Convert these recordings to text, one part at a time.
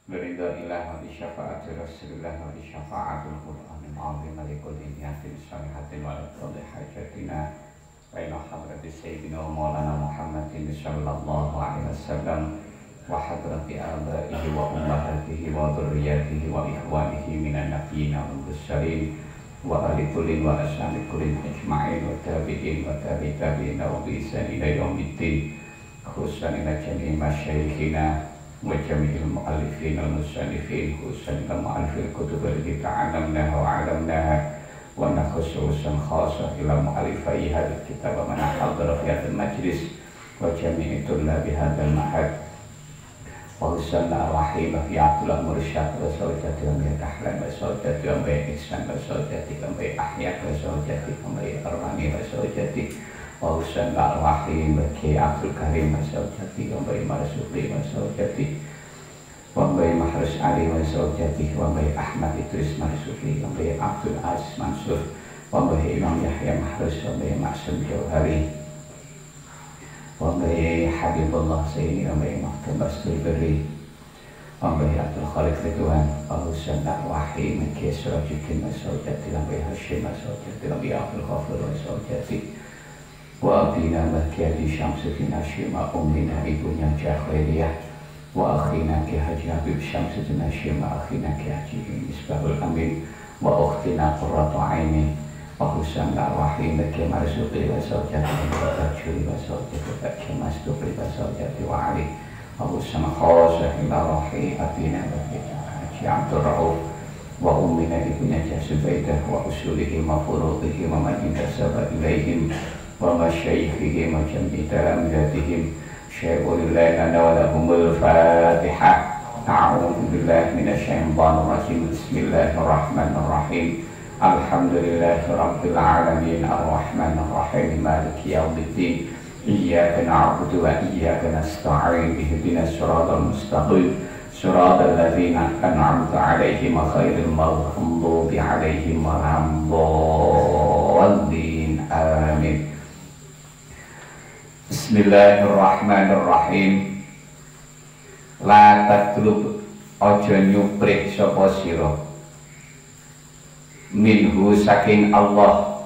برضا إله بشفاعة رسول الله وبشفاعة القرآن العظيم لكل نية صالحة ولقضاء حاجتنا بين حضرة سيدنا ومولانا محمد صلى الله عليه وسلم وحضرة آبائه وأمهاته وذرياته وإخوانه من النبيين والمرسلين وآل كل وأصحاب كل أجمعين والتابعين والتابعين وبإحسان إلى يوم الدين خصوصا إلى جميع مشايخنا وجميع المؤلفين والمصنفين خصوصا إلى مؤلف الكتب التي تعلمناها وعلمناها ونخصوصا خاصة إلى مؤلفي هذا الكتاب ومن حضر في هذا المجلس وجميع طلاب هذا المعهد وحسنا رحيمة في عبد الله مرشد وزوجته ومن أحلام وزوجته ومن إحسان وزوجته ومن أحياء وزوجته ومن أرماني وزوجته وحسنا رحيمة في عبد الكريم وزوجته ومن مرزوقي وزوجته ومن محرس علي وزوجته ومن أحمد إدريس مرزوقي ومن عبد العزيز منصور ومن إمام يحيى محرس ومن معصوم جوهري ومن حبيب الله سيدي ومن محتمس البري ومن عبد الخالق رضوان وحسنا رحيمة في سراج الدين وزوجته ومن هاشم وزوجته ومن عبد الغفور وزوجته وأبينا مكي شمس في نشيمة أمنا إبونا جاخيرية وأخينا كهجي حبيب شمس في نشيمة أخينا كهجي مصباح الأمين وأختنا قرة عيني وحسنا رحيمة كمرزوقي وزوجته وتجري وزوجته كمصدوقي وزوجته وعلي وحسنا خاصة إلى روحي أبينا مكي عبد الرؤوف وأمنا ابنة زبيدة وأصولهم وفروضهم ومن انتسب إليهم ومشايخهم وجميع تلامذتهم شيخ لنا ولهم الفاتحة أعوذ بالله من الشيطان الرجيم بسم الله الرحمن الرحيم الحمد لله رب العالمين الرحمن الرحيم مالك يوم الدين إياك نعبد وإياك نستعين اهدنا الصراط المستقيم صراط الذين أنعمت عليهم غير المغضوب عليهم ولا الضالين آمين. Bismillahirrahmanirrahim. La tatlub ojo nyuprik sapa sira minhu saking Allah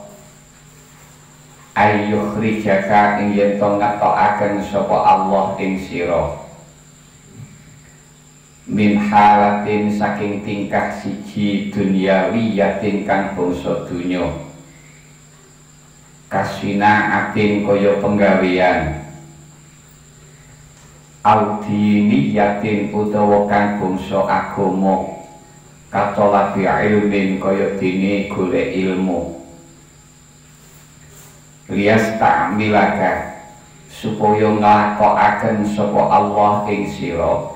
ayyukhrijaka ing yen to ngatokaken sapa Allah ing sira min halatin saking tingkah siji dunyawiyatin kang bangsa dunya kasina atin kaya penggawean audiniyatin utawa kang bangsa agama katolabi ilmin kaya dene golek ilmu lias ta'milaka supaya nglakokaken sapa Allah ing sira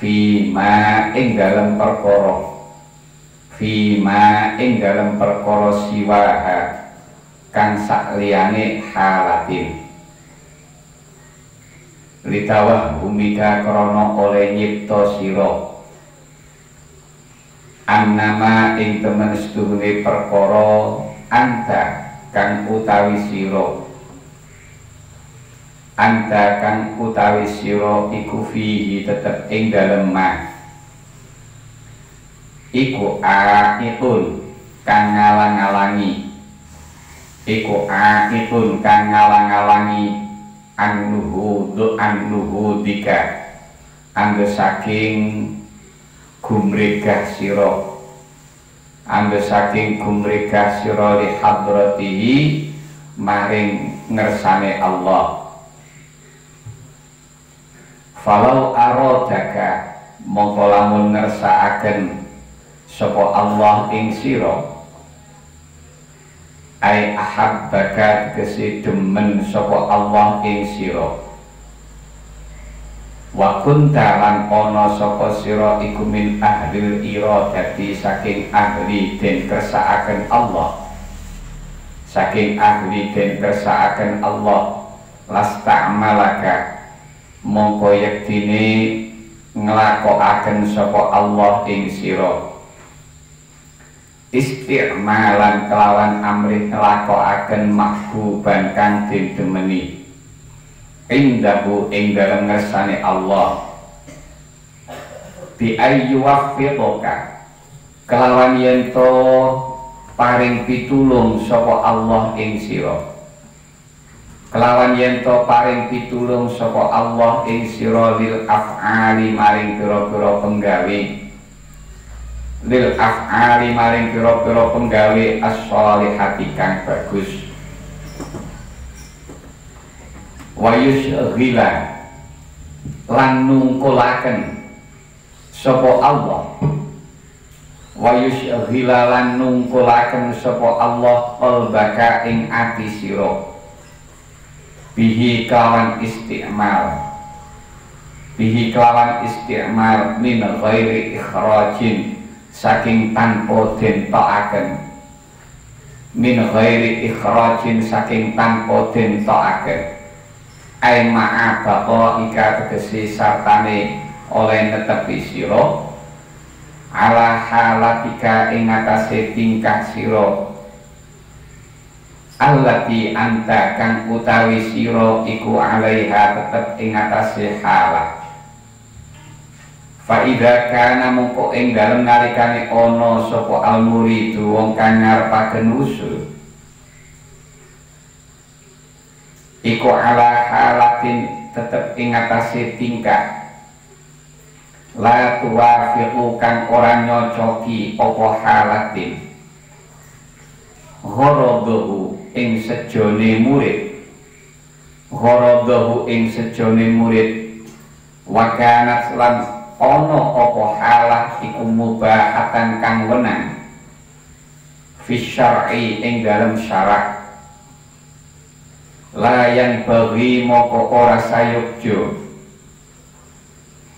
fima ing dalem perkara fima ing dalam perkara siwaha kang sakliyane halatin litawah humika krana oleh nyipta sira annama ing temen setuhune perkara anta kang utawi sira anta kang utawi sira iku fihi tetep ing dalem iku aitun kang ngalang-alangi iku aitun kang ngalang-alangi annuhu dika angge saking gumregah sira angge saking gumregah sira li hadratihi maring ngersane Allah falau aradaka mongko lamun ngersakaken sapa Allah ing sira ai ahabbaka kesi demen sapa Allah ing sira wa kunta lan ana sapa sira iku min ahlil iradati saking ahli den kersakaken Allah saking ahli den kersakaken Allah lasta'malaka mongko yektine nglakokaken sapa Allah ing sira isti'malan kelawan amrih nglakokaken mahbuban kang den demeni indahu ing dalem ngersane Allah bi ayyuwaffiqaka kelawan yen to paring pitulung sapa Allah ing sira, kelawan yen to paring pitulung sapa Allah ing sira lil af'ali maring pira-pira penggawe, lil af'ali maring pira-pira penggawe as-shalihati kang bagus. Wa yushghila lan nungkulaken sapa Allah, wa yushghila lan nungkulaken sapa Allah qalbaka ing ati sira bihi kelawan isti'mal, bihi kelawan isti'mal min ghairi ikhrajin saking tanpa den tokaken, min ghairi ikhrajin saking tanpa den tokaken, ai ma'a baqo ika tegese sartane oleh netepi sira ala halatika ing atase tingkah sira allati anta kang utawi sira iku alaiha tetep ing atase halah. Fa idza kana mongko ing dalem nalikane ana sapa al-muridu wong kang ngarepaken usul iku ala halatin tetep ing atase tingkah la tuwafiqu kang ora nyocoki apa halatin gharaduhu ing sejone murid, gharaduhu ing sejone murid wa kanat lan ana apa halah iku mubahatan kang wenang fi syar'i ing dalem syarak layan bagi moko ora sayukjo,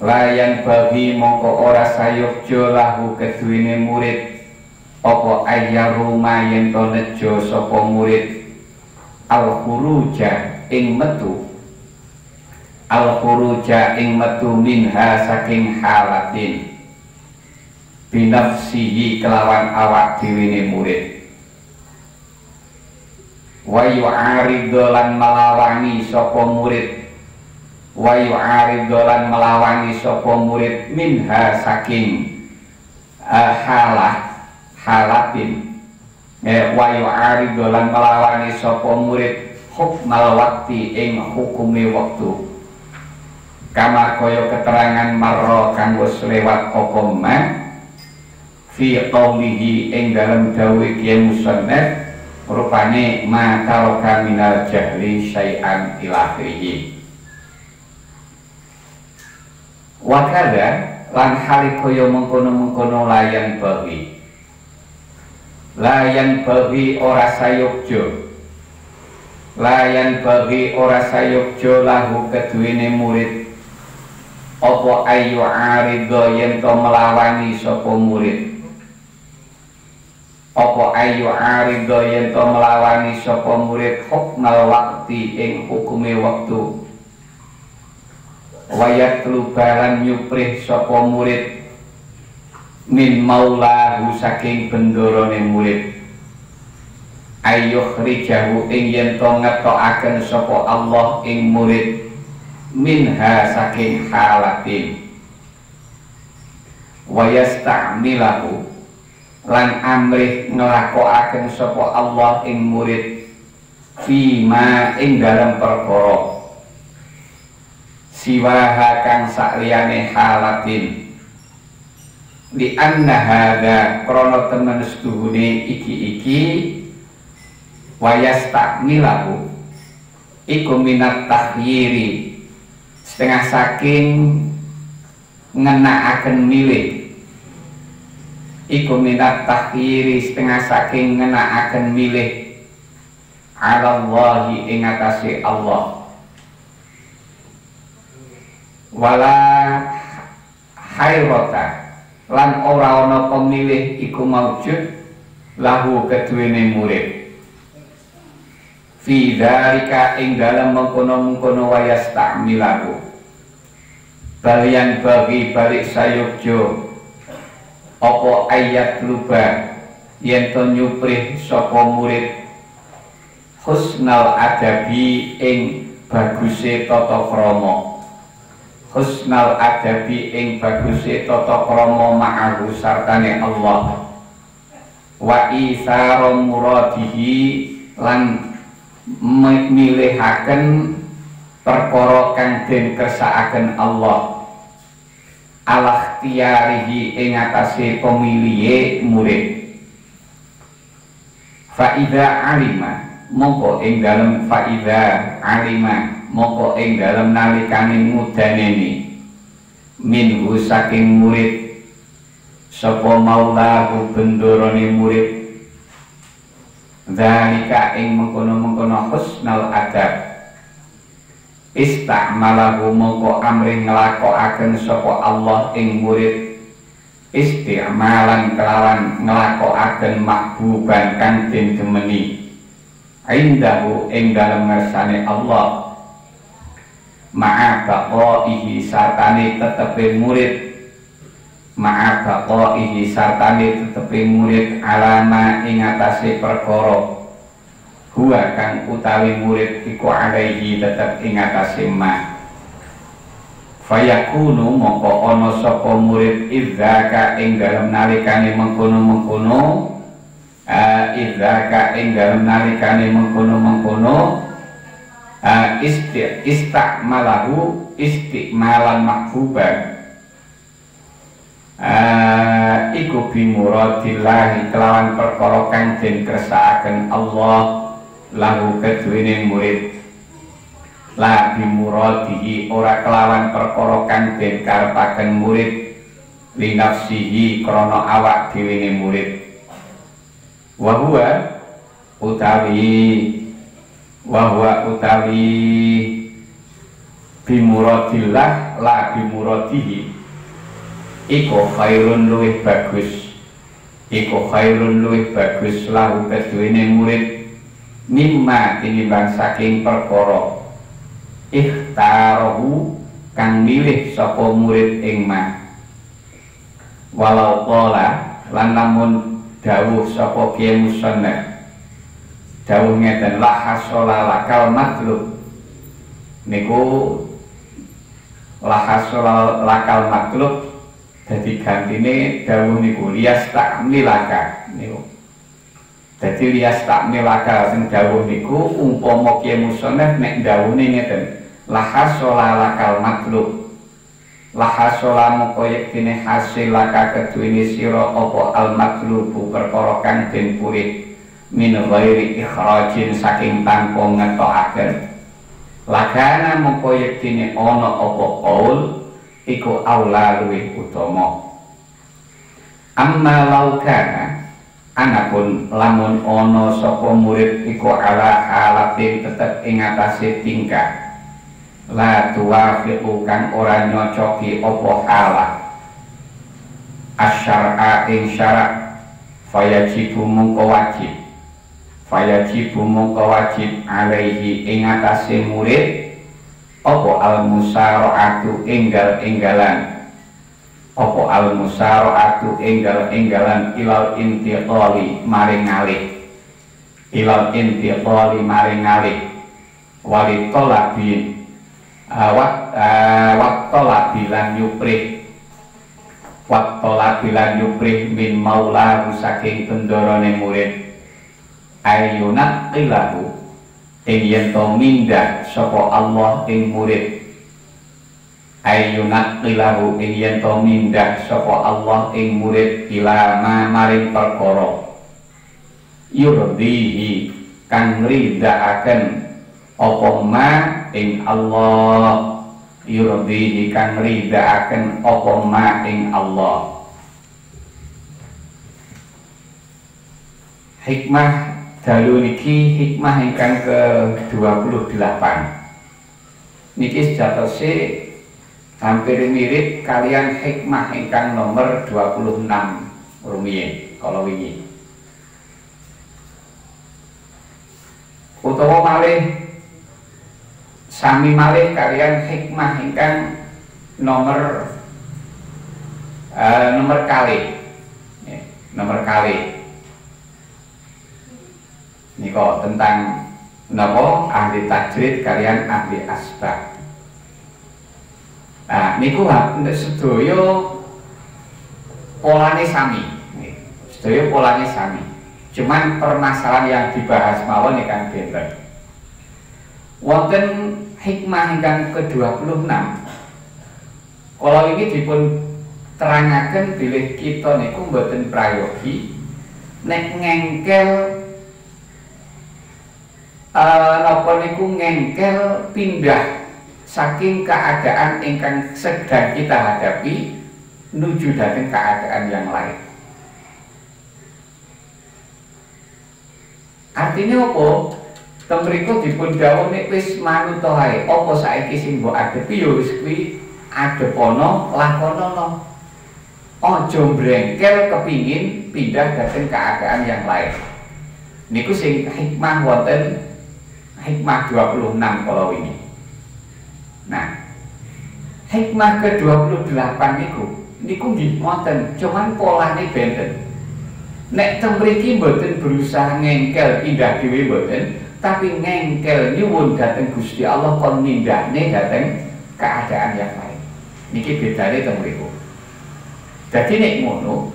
layan bagi moko ora sayukjo lahu keduwene murid apa ayyaruma yen to nejo sapa murid al khuruja ing metu, al khuruja ing metu minha saking halatin binafsihi kelawan awak dhewe murid wa yu'aridu lan melawani sapa murid, wa yu'aridu lan melawani sapa murid minha saking halah halatin wa yu'aridu lan melawani sapa murid hukmal wakti ing hukume wektu kama kaya keterangan marra kang wis lewat apa ma fi qaulihi ing dalem dawuh Kiai Musannaf rupane ma taraka minal jahli syai'an ila akhirih. Wa kadza lan halikaya mengkono-mengkono layan bagi, layan bagi ora sayukjo, layan bagi ora sayukjo lahu keduwene murid apa ayu arido yen to melawani sapa murid, apa ayu arido yen to melawani sapa murid hukmal wakti ing hukume wektu wayat lubaran nyuprih sapa murid min maulahu saking bendorone murid ayuh rijahu ing yen to ngetokaken sapa Allah ing murid minha saking halatin wayasta'milahu lan amrih nglakokaken sapa Allah ing murid fima ing dalem perkara siwaha kang sakliyane halatin li anna hadza krana temen setuhune iki wayasta'milahu iku minat takhyiri setengah saking ngenakaken milih, iku minat takhiri setengah saking ngenakaken milih ala Allahi ing atase Allah wala hayrata lan ora ana pemilih iku maujud lahu keduwene murid fi dzalika ing dalem mengkono-mengkono wayasta'milahu balian bagi balik sayukjo apa ayat luba yen to nyuprih sapa murid husnal adabi ing baguse tata krama, husnal adabi ing baguse tata krama ma'ahu sartane Allah wa isara muradihi lan milihaken perkara kang den kersakaken Allah ala ikhtiyarihi ing atase pemilihe murid fa idza alima mongko ing dalem fa idza alima mongko ing dalem nalikane mudaneni minhu saking murid sapa maulahu bendorone murid zalika ing mengkono-mengkono husnal adab istakmalahu mongko amring nglakokaken sapa Allah ing murid isti'malan kelawan nglakokaken mahbuban kang den gemeni indahu ing dalem ngersane Allah ma'a baqaihi sartane tetepe murid ma'a baqaihi sartane tetepe murid alama ing atase perkara huwa kang utawi murid iku alaihi tetep ing atase ma fayakunu mongko ana sapa murid idzaka ing dalem nalikane mengkono-mengkono idzaka ing dalem nalikane mengkono-mengkono istakmalahu istiqmalan mahbuban iku bimuradillahi kelawan perkara kang den kersakaken Allah lahu kedhuwene murid la bimuradihi ora kelawan perkara kang den karepaken murid li nafsihi krana awak dhewe murid wa huwa utawi bimuradillah la bimuradihi iku khairun luwih bagus lahu kedhuwene murid mimma tinimbang saking perkara ikhtarahu kang milih sapa murid ing ma walau qala lan lamun dawuh sapa kiye musannaf dawuh ngeten la hasala lakal matlub niku la hasala lakal matlub dadi gantine dawuh niku lias takmilaka niku dadi lias takmilaka sing dawuh niku umpama kiye musannaf nek dawuhne ngeten la hasala lakal matlub la hasala moko yektine hasil laka kedhuwene sira apa al matlubu perkara kang den purit min ghairi ikhrajin saking tanpa ngetokaken lakana mongko yektine ana apa qaul iku aula luwih utama amma laukana anapun lamun ana sapa murid iku ala halatin tetep ing atase tingkah la tuwafiqu kang ora nyocoki apa halah asyara ing syarak fayajibu mongko wajib alaihi ing atase murid apa al musara'atu enggal-enggalan ilal intiqali maring ngalih wali tolabin wattolabilan yuprih min maulahu saking bendorone murid ayunat qilahu ing yen to mindah sapa Allah ing murid ayunat qilahu ing yen to mindah sapa Allah ing murid ila maring perkara yurdihi kang ngridaaken apa ma ing Allah yurdihi kang ngridaaken apa ma ing Allah hikmah dalu niki hikmah ingkang ke-28 niki sejatose hampir mirip kalian hikmah ingkang nomor 26 rumiyin kalau wingi utawa malih sami malih kalian hikmah ingkang nomor kali niko tentang napa ahli tajrid kalian ahli asbab Nah, niku sedaya polane sami. Sedaya polane sami. Cuman permasalahan yang dibahas mawon ingkang benten. Wonten hikmah ingkang ke-26. Kalau ini dipun terangaken bilih kita niku mboten prayogi nek ngengkel napa niku ngengkel pindah saking keadaan ingkang sedang kita hadapi menuju datang keadaan yang lain. Artinya apa? Temriku dipun dawuh nek wis manut ae, apa saiki sing mbok adepi ya wis kuwi adepono lakonono. Aja brengkel kepingin pindah datang keadaan yang lain. Niku sing hikmah wonten hikmah 26 kalau ini. Nah, hikmah ke-28 niku nggih wonten, cuman polane benten. Nek teng mriki mboten berusaha ngengkel pindah dhewe mboten, tapi ngengkel nyuwun dhateng Gusti Allah kon nindakne dhateng keadaan yang lain. Niki bedane teng mriku. Dadi nek ngono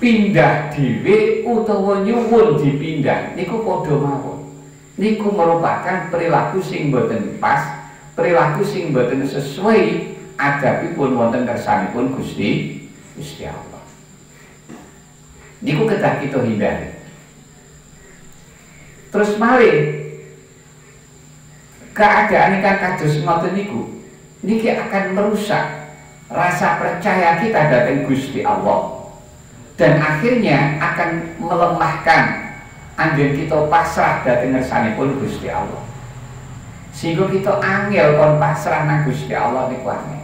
pindah dhewe utawa nyuwun dipindah niku padha mawon. Niku merupakan perilaku sing mboten pas, perilaku sing mboten sesuai adabipun wonten kersanipun Gusti Allah. Niku kedah kita hindari. Terus malih keadaan ingkang kados ngoten niku niki akan merusak rasa percaya kita dhateng Gusti Allah dan akhirnya akan melemahkan anggen kita pasrah dhateng ngersanipun Gusti Allah. Sehingga kita angel kon pasrah nang Gusti Allah niku angel.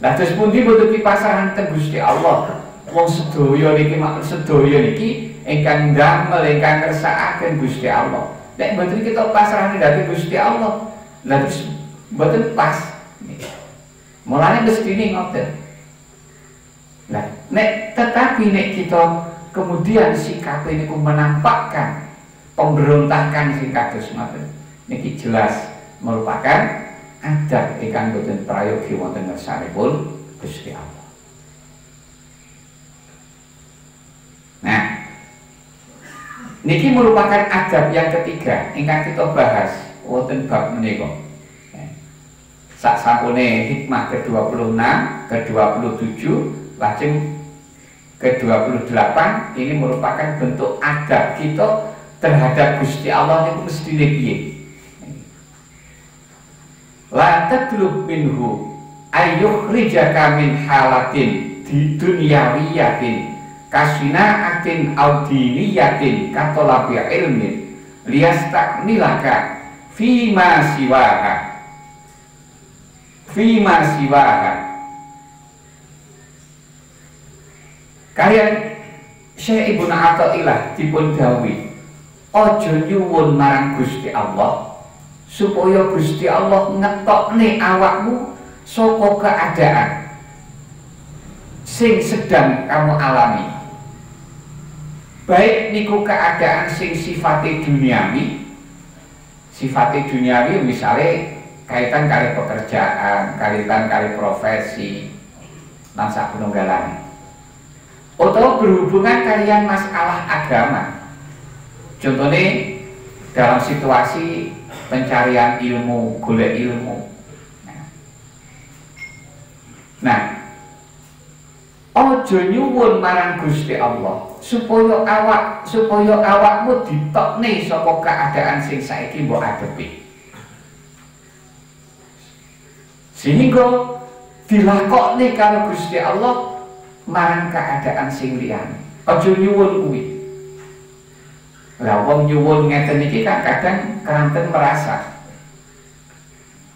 Lah terus pundi butuh pasrah nang Gusti Allah? Wong sedaya niki maksud sedaya niki ingkang damel ingkang ngersakaken Gusti Allah. Nek mboten kita pasrah dhateng Gusti Allah, lah terus mboten pas. Mulane mestine ngoten. Nah, nek tetapi nek kita kemudian sikap ini menampakkan pemberontakan sing kados ngoten, niki jelas merupakan adab ingkang boten prayogi wonten ngersanipun Gusti Allah. Nah, niki merupakan adab yang ketiga ingkang kita bahas wonten bab menika. Sak sampune hikmah ke-26, ke-27, lajeng ke-28 ini merupakan bentuk adab kita terhadap Gusti Allah niku mestine piye. La tatlub minhu ayyukhrijaka min halatin di dunyawiyatin kasinaatin audiniyatin katolabi ilmin liyastaknilaka fima siwaha kalian Syekh Ibnu Athaillah dipun dawuhi aja nyuwun marang Gusti Allah supaya Gusti Allah ngetokne awakmu saka keadaan sing sedang kamu alami, baik niku keadaan sing sifatnya duniawi misalnya kaitan kali pekerjaan, kaitan kali profesi lan sapununggalane, atau berhubungan kalian masalah agama. Contohnya dalam situasi pencarian ilmu, golek ilmu. Nah, ojo nyuwun marang Gusti Allah supaya awakmu ditokne saka keadaan sing saiki mbok adepi, sehingga dilakokne karo Gusti Allah marang keadaan sing liyane. Ojo nyuwun kuwi. Lah wong nyuwun ngeten iki kan kadang keranten merasa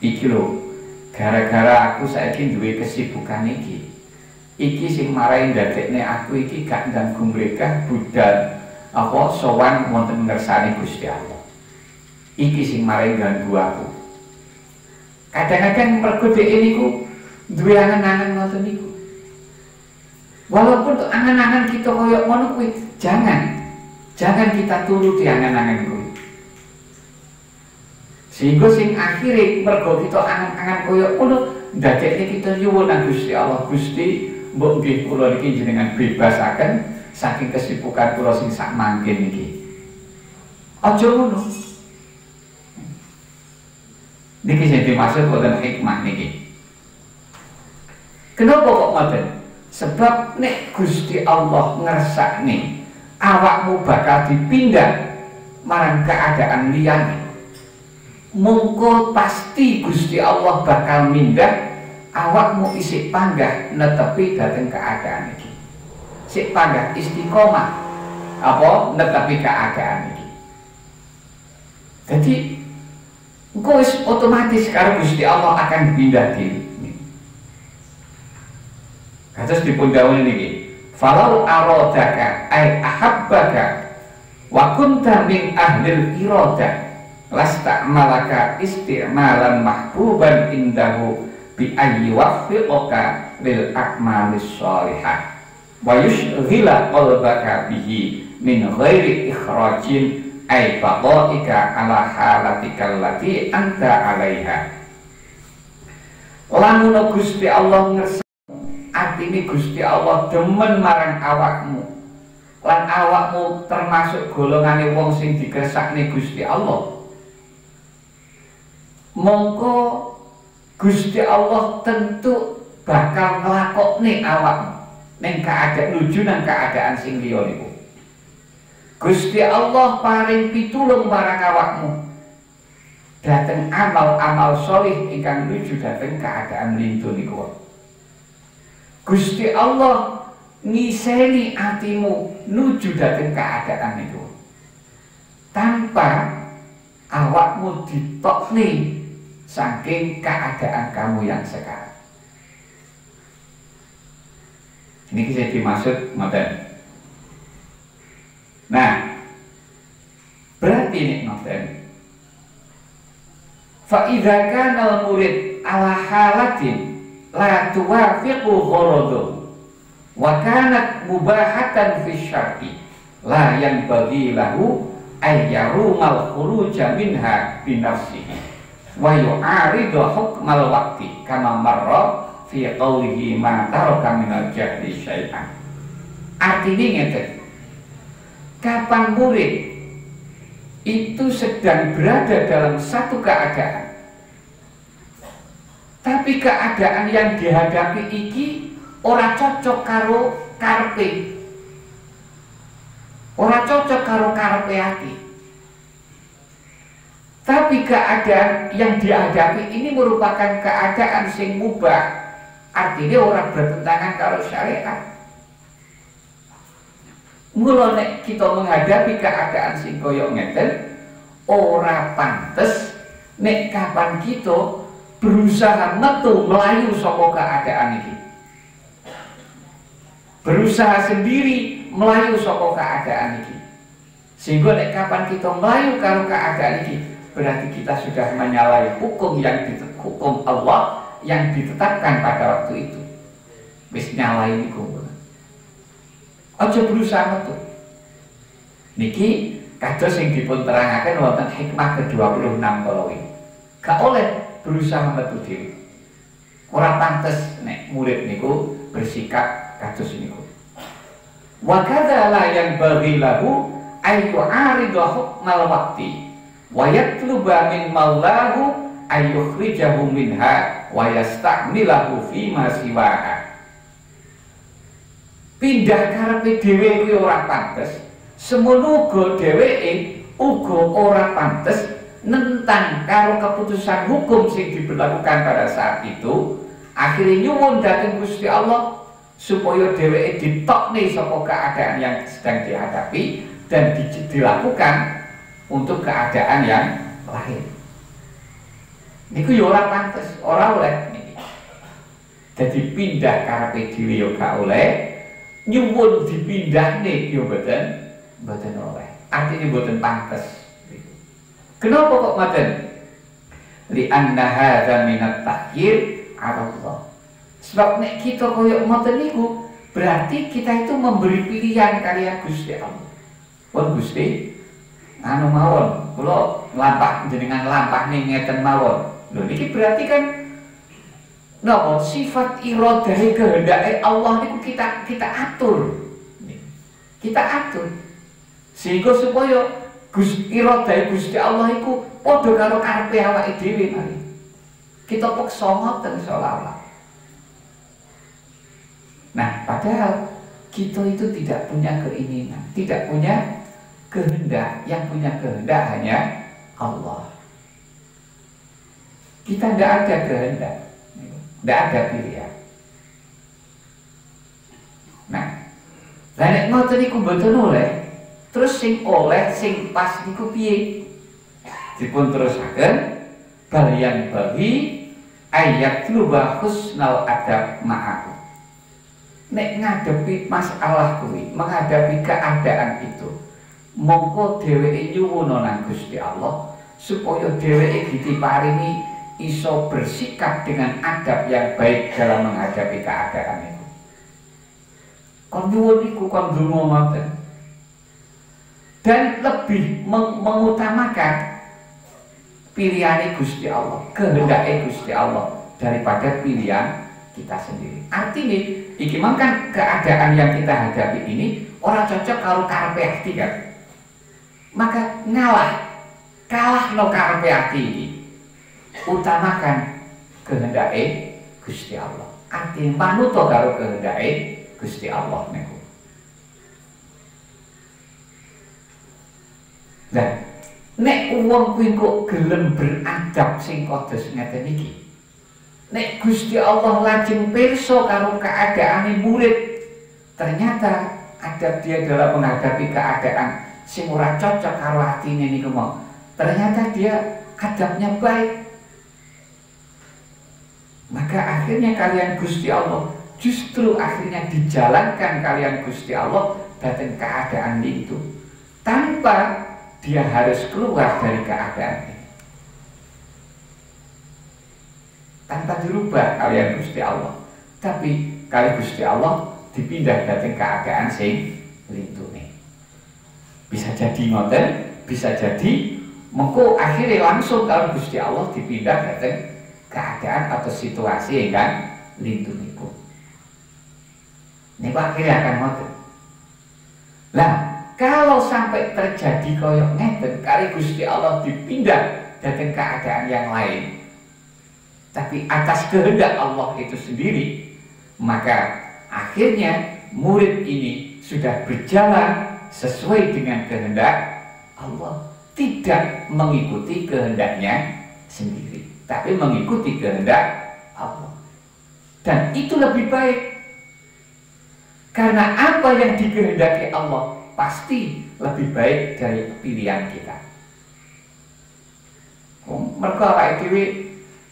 iki lho, gara-gara aku saiki duwe kesibukan iki sing marai ndadekne aku iki gak ganggu mereka budal apa sowan wonten ngersane Gusti Allah. Iki sing marai ganggu aku. Kadang-kadang mergo dhek niku duwe angan-angan ngoten niku. Walaupun angan-angan kita koyo ngono kuwi, jangan kita turuti angan-angan kuwi. Sehingga sing akhire mergo kita angan-angan koyo ngono ndadekne kita nyuwun nang Gusti Allah, Gusti mbok nggih kula niki jenengan bebasaken saking kesibukan kula sing sak mangkin niki. Aja ngono. Niki sing dimaksud wonten hikmah niki. Kenapa kok ngoten? Sebab nek Gusti Allah ngersakne awakmu bakal dipindah marang keadaan liyane, mongko pasti Gusti Allah bakal mindah awakmu isik panggah netepi dateng keadaan iki. Sik panggah istiqomah apa netepi keadaan iki. Jadi engko wis otomatis karo Gusti Allah akan pindah diri. Kados dipun dawuh niki, falau aradaka ay ahabbaka wa kunta min ahlil iradah lasta'malaka isti'malan mahbuban indahu bi ayyi waffiqaka lil a'malis shalihah wa yushghila qalbaka bihi min ghairi ikhrajin ay fadhaika ala halatikal lati anta 'alaiha. Lamun Gusti Allah artine Gusti Allah demen marang awakmu lan awakmu termasuk golongane wong sing dikersakne Gusti Allah, mongko Gusti Allah tentu bakal nglakokne awakmu ning keadaan nuju nang keadaan sing liya niku. Gusti Allah paring pitulung marang awakmu dhateng amal-amal sholih ingkang nuju dhateng keadaan lintu niku. Gusti Allah ngiseni atimu nuju dhateng keadaan itu tanpa awakmu ditokne saking keadaan kamu yang sekarang. Ini bisa dimaksud ngoten. Nah, berarti ini ngoten. Fa idza kana al-murid ala halatin la tuwafiqu gharaduhu wa kanat mubahatan fi syar'i la yanbaghi lahu ay yarumal khuruja minha bi nafsihi wa yu'aridu hukmal waqti kama marra fi qawlihi ma taraka minal jahli syai'an. Artinya ngeten, kapan murid itu sedang berada dalam satu keadaan, tapi keadaan yang dihadapi iki ora cocok karo karepe, ora cocok karo karepe ati. Tapi keadaan yang dihadapi ini merupakan keadaan sing mubah, artinya ora bertentangan karo syariat. Mula nek kita menghadapi keadaan sing koyo ngeten, ora pantes nek kapan kita berusaha metu melayu saka keadaan ini, berusaha sendiri melayu saka keadaan ini, sehingga nek kapan kita melayu karo keadaan ini berarti kita sudah menyalahi hukum hukum Allah yang ditetapkan pada waktu itu. Wis nyalahi niku. Aja berusaha metu. Niki kados sing dipun terangaken wonten hikmah ke-26 kala wingi. Gak oleh berusaha metu dhewe. Ora pantes nek murid niku bersikap kados niku. Wa kadza la yanbaghi lahu ay yu'aridu hukmal waqti wa yatluba min maulahu ay yukhrijahu minha wa yasta'milahu fi ma siwaha. Pindah karepe dhewe kuwi ora pantes, semono uga dheweke uga ora pantes nentang karo keputusan hukum sing diberlakukan pada saat itu. Akhirnya nyuwun dhateng Gusti Allah supaya dheweke ditokne saka keadaan yang sedang dihadapi dan dilakukan untuk keadaan yang lain. Niku yo ora pantes, ora oleh niki. Jadi pindah karepe dhewe yo gak oleh, nyuwun dipindahne yo mboten oleh. Artinya mboten pantes. Kenapa kok ngoten? Li anna hadza minat tahyir 'ala Allah. Sebab nek kita koyo ngoten niku berarti kita itu memberi pilihan kalian Gusti Allah. Wong Gusti, anu mawon, kula lampah jenengan lampah ning ngeten mawon. Lho niki berarti kan napa sifat iradah kehendak Allah niku kita atur. Kita atur. Sehingga supaya iradah Gusti Allah iku padha karo karepe awake dhewe mari. Kita peksa ngoten seolah-olah. Nah, padahal kita itu tidak punya keinginan, tidak punya kehendak. Yang punya kehendak hanya Allah. Kita tidak ada kehendak, tidak ada pilihan. Nah, nek ngoten niku mboten oleh. Terus sing oleh, sing pas niku piye? Dipun terusaken balian bagi ayat luba husnal adab ma'ahu. Nek ngadepi masalah kuwi, menghadapi keadaan itu, mongko dheweke nyuwun nang Gusti Allah supaya dheweke ditiparingi iso bersikap dengan adab yang baik dalam menghadapi keadaan itu. Kon nyuwun iku kon ndonga ngoten. Dan lebih mengutamakan pilihan Gusti Allah, kehendak Gusti Allah daripada pilihan kita sendiri. Artinya, iki kan keadaan yang kita hadapi ini orang cocok kalau karepe ati kan. Maka kalah no karepe ati ini. Utamakan kehendak Gusti Allah. Artinya manut karo kehendak Gusti Allah niku. Nah, nek wong kuwi kok gelem beradab sing kados ngeten iki. Nek Gusti Allah lajeng pirsa karo keadaane murid, ternyata adab dia dalam menghadapi keadaan sing ora cocok karo atine niku mau. Ternyata dia adabnya baik. Maka akhirnya kalian Gusti Allah justru akhirnya dijalankan kalian Gusti Allah datang keadaan itu tanpa dia harus keluar dari keadaan ini. Tanpa dirubah kalian Gusti Allah. Tapi kali Gusti Allah dipindah dari keadaan sing lintune. Bisa jadi ngoten, bisa jadi mengko akhirnya langsung kalau Gusti Allah dipindah dari keadaan atau situasi kan lintune pun. Ini akhirnya akan ngoten. Lah, kalau sampai terjadi koyok ngeten, kali Gusti Allah dipindah dari keadaan yang lain, tapi atas kehendak Allah itu sendiri, maka akhirnya murid ini sudah berjalan sesuai dengan kehendak Allah, tidak mengikuti kehendaknya sendiri, tapi mengikuti kehendak Allah. Dan itu lebih baik, karena apa yang dikehendaki Allah pasti lebih baik dari pilihan kita. Mereka awake dhewe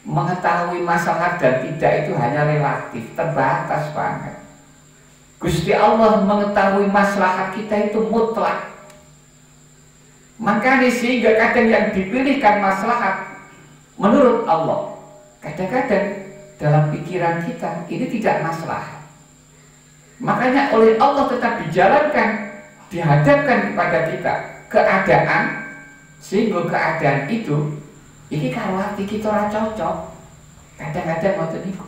mengetahui masalah dan tidak itu hanya relatif, terbatas banget. Gusti Allah mengetahui masalah kita itu mutlak. Makanya sehingga kadang yang dipilihkan maslahat menurut Allah, kadang-kadang dalam pikiran kita ini tidak maslahat. Makanya oleh Allah tetap dijalankan, dihadapkan kepada kita keadaan, sehingga keadaan itu ini karo hati kita ora cocok. Kadang-kadang ngoten niku.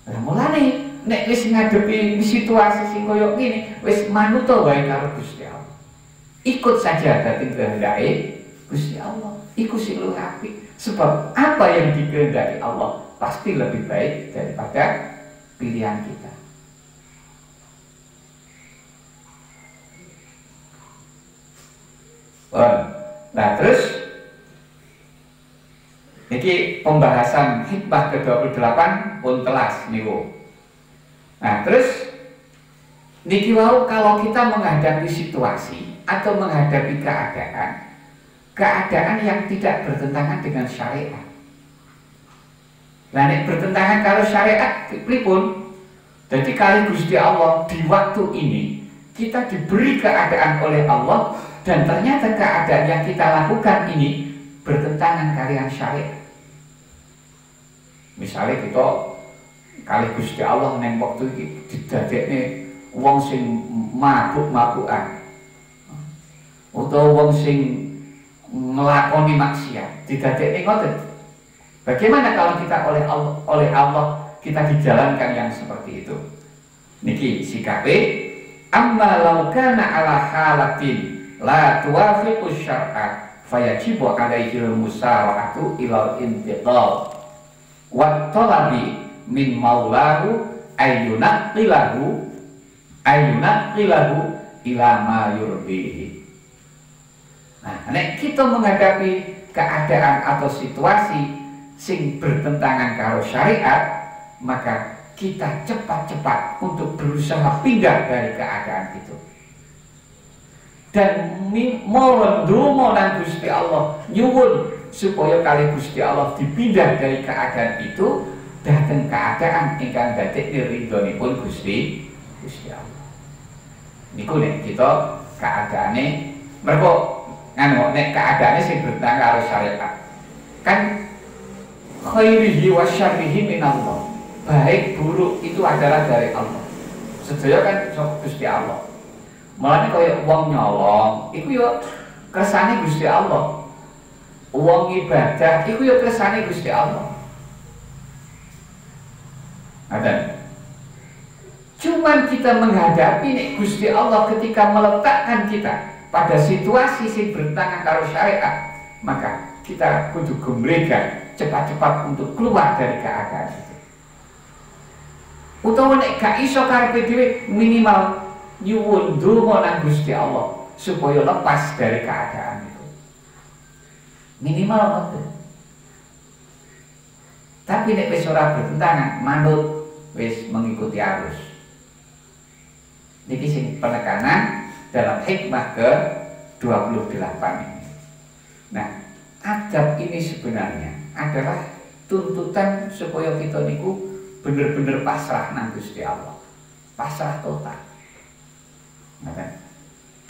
Lah mulane nek wis ngadepi situasi sing koyo ngene, wis manut wae karo Gusti Allah. Ikut saja dadi kehendake Gusti Allah. Iku sing luwih apik. Sebab apa yang dikehendaki Allah pasti lebih baik daripada pilihan kita. Nah terus ini pembahasan hikmah ke-28 pun telas niku. Nah terus niki wau kalau kita menghadapi situasi atau menghadapi keadaan yang tidak bertentangan dengan syariat. Nah nek bertentangan karo syariat pripun? Jadi kali Gusti Allah di waktu ini kita diberi keadaan oleh Allah, dan ternyata keadaan yang kita lakukan ini bertentangan kalian syariat. Misalnya kita kali Gusti Allah neng waktu didadekne wong sing mabuk-mabukan, utawa wong sing nglakoni maksiat didadekne ngoten. Bagaimana kalau kita oleh Allah kita dijalankan yang seperti itu? Niki sikape, amma law kana ala halatin la tuwafiqu syar'a fayajibu alaihi al-musara'atu ila al-intiqal wa talabi min maulahu ayyunaqilahu ila ma yurdihi. Nah, nek kita menghadapi keadaan atau situasi sing bertentangan karo syariat, maka kita cepat-cepat untuk berusaha pindah dari keadaan itu. Dan mohon ndonga nang Gusti Allah, nyuwun supaya kali Gusti Allah dipindah dari keadaan itu dhateng keadaan ingkang dadekne ridhonipun Gusti Allah. Niku nek kita keadaane mergo nek keadaane sing bertentangan karo syariat. Kan khairihi wa syarrihi minallah. Baik buruk itu adalah dari Allah. Sedaya kan Gusti Allah. Mulane kaya wong nyolong, iku yo kersane Gusti Allah. Wong ibadah iku yo kersane Gusti Allah. Ada. Cuman kita menghadapi nek Gusti Allah ketika meletakkan kita pada situasi sing bertentangan karo syariat, maka kita kudu gumregan cepat-cepat untuk keluar dari keadaan itu. Utawa nek gak iso karepe dhewe minimal nyuwun ndonga nang Gusti Allah supaya lepas dari keadaan itu. Minimal ngoten. Tapi nek wis ora bertentangan, manut wis mengikuti arus. Niki sing penekanan dalam hikmah ke-28 ini. Nah, adab ini sebenarnya adalah tuntutan supaya kita niku bener-bener pasrah nang Gusti Allah. Pasrah total.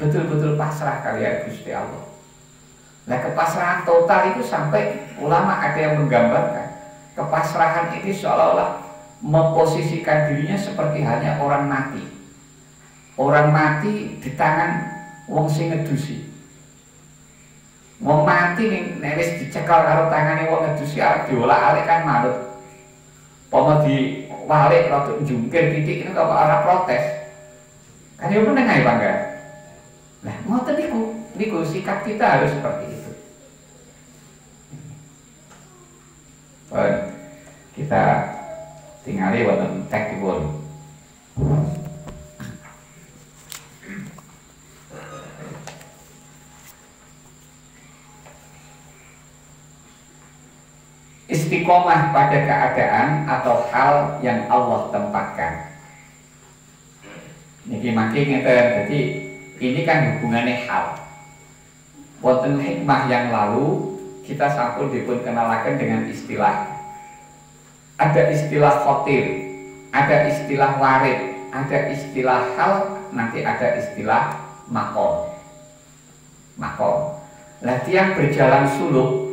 Betul-betul pasrah kalian Gusti Allah. Nah, kepasrahan total itu sampai ulama ada yang menggambarkan kepasrahan ini seolah-olah memposisikan dirinya seperti hanya orang mati. Orang mati di tangan wong sing ngedusi. Wong mati nek wis dicekal karo tangane wong ngedusi arep diolak-alik kan manut. Pomo diwalik rada njungkir titik ini kok ora protes. Kan yo meneng ae Bangga. Nah, ngoten niku sikap kita harus seperti itu. Kita tingali wonten tek dipun. Istiqomah pada keadaan atau hal yang Allah tempatkan. Niki makin ngeten, jadi ini kan hubungannya hal. Wonten hikmah yang lalu kita sampun dipun kenalaken dengan istilah. Ada istilah khotir, ada istilah warid, ada istilah hal, nanti ada istilah makom. Makom. Lah tiang berjalan suluk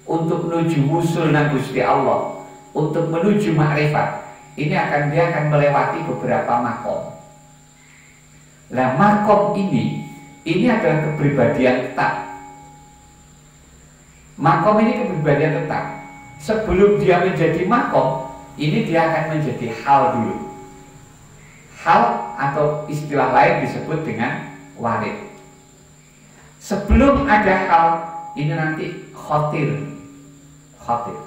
untuk menuju wusul nang Gusti Allah, untuk menuju makrifat, dia akan melewati beberapa makom. Nah, makom ini adalah kepribadian tetap. Makom ini kepribadian tetap. Sebelum dia menjadi makom, ini dia akan menjadi hal dulu. Hal atau istilah lain disebut dengan warid. Sebelum ada hal, ini nanti khotir. Khotir.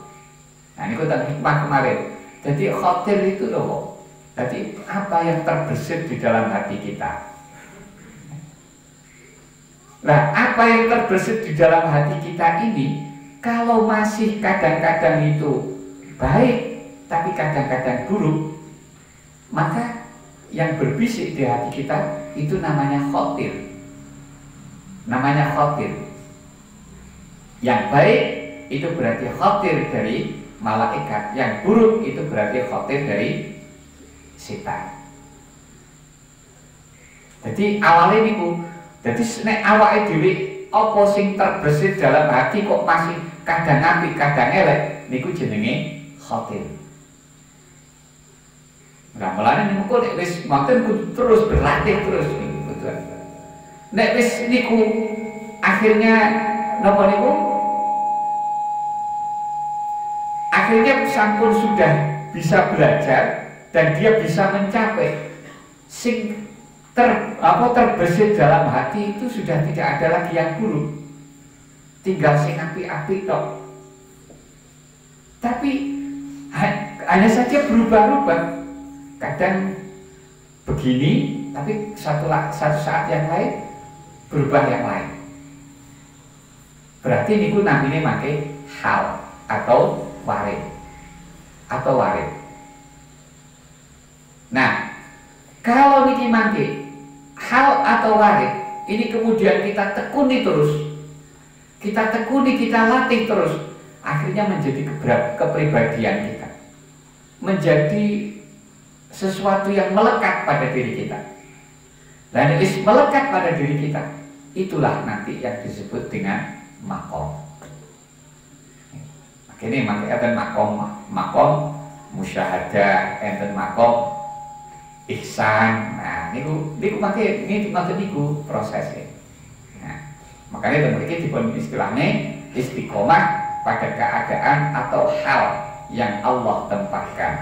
Nah, ini kita hikmah kemarin. Jadi khotir itu loh. Jadi apa yang terbesit di dalam hati kita. Nah, apa yang terbesit di dalam hati kita ini, kalau masih kadang-kadang itu baik, tapi kadang-kadang buruk, maka yang berbisik di hati kita itu namanya khotir. Namanya khotir. Yang baik itu berarti khotir dari malaikat, yang buruk itu berarti khotir dari setan. Jadi awalnya niku. Jadi nek awake dhewe apa sing terbesit dalam hati kok masih kadang apik, kadang elek, niku jenenge khotir. Nah, mulane niku nek wis ngoten kudu terus berlatih terus niku. Nek wis niku akhirnya napa niku? Akhirnya sampun sudah bisa belajar dan dia bisa mencapai sing terbesit dalam hati itu sudah tidak ada lagi yang buruk, tinggal sing api-api tok. Tapi hanya saja berubah-ubah, kadang begini, tapi satu saat yang lain berubah yang lain. Berarti niku namine make hal atau warid Nah, kalau niki mangke hal atau warid ini kemudian kita tekuni terus, kita latih terus, akhirnya menjadi kepribadian kita, menjadi sesuatu yang melekat pada diri kita. Dan melekat pada diri kita, itulah nanti yang disebut dengan makom. Ini enten makom musyahadah, enten makom ihsan. Nah, niku mangke niku prosesnya. Nah, makanya mriki dipun istilahnya istiqomah pada keadaan atau hal yang Allah tempatkan.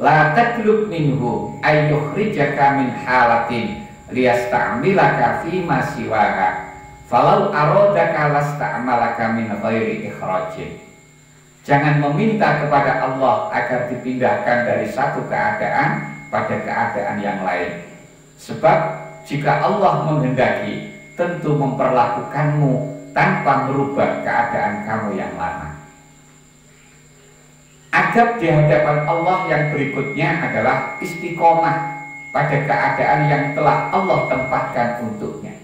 La tatlub minhu ayyukhrijaka min halatin liyasta'milaka fi ma siwaha falau aradaka lasta'malaka min ghairi ikhrajin. Jangan meminta kepada Allah agar dipindahkan dari satu keadaan pada keadaan yang lain. Sebab jika Allah menghendaki, tentu memperlakukanmu tanpa merubah keadaan kamu yang lama. Adab di hadapan Allah yang berikutnya adalah istiqomah pada keadaan yang telah Allah tempatkan untuknya.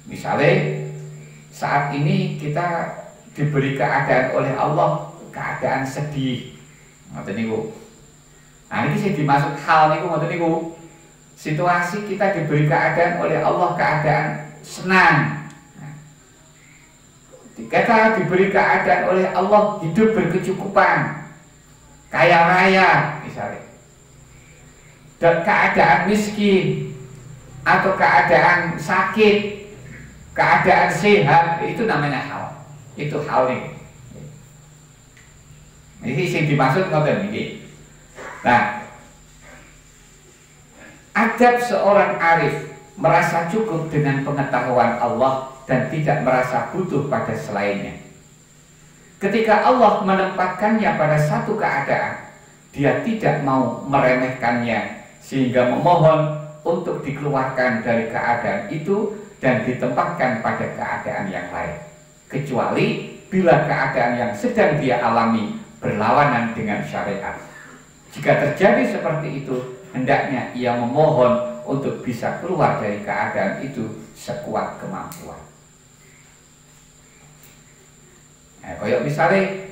Misalnya saat ini kita diberi keadaan oleh Allah, keadaan sedih, ngoten niku. Nah, ini sih dimaksud hal niku, ngoten niku. Situasi kita diberi keadaan oleh Allah keadaan senang. Kita diberi keadaan oleh Allah hidup berkecukupan, kaya raya misalnya. Dan keadaan miskin atau keadaan sakit, keadaan sehat, itu namanya hal. Itu hal ini. Ini yang dimaksud ngoten niki. Nah, adab seorang arif merasa cukup dengan pengetahuan Allah dan tidak merasa butuh pada selainnya. Ketika Allah menempatkannya pada satu keadaan, dia tidak mau meremehkannya sehingga memohon untuk dikeluarkan dari keadaan itu dan ditempatkan pada keadaan yang lain, kecuali bila keadaan yang sedang dia alami berlawanan dengan syariat. Jika terjadi seperti itu, hendaknya ia memohon untuk bisa keluar dari keadaan itu sekuat kemampuan. Kayak misalnya,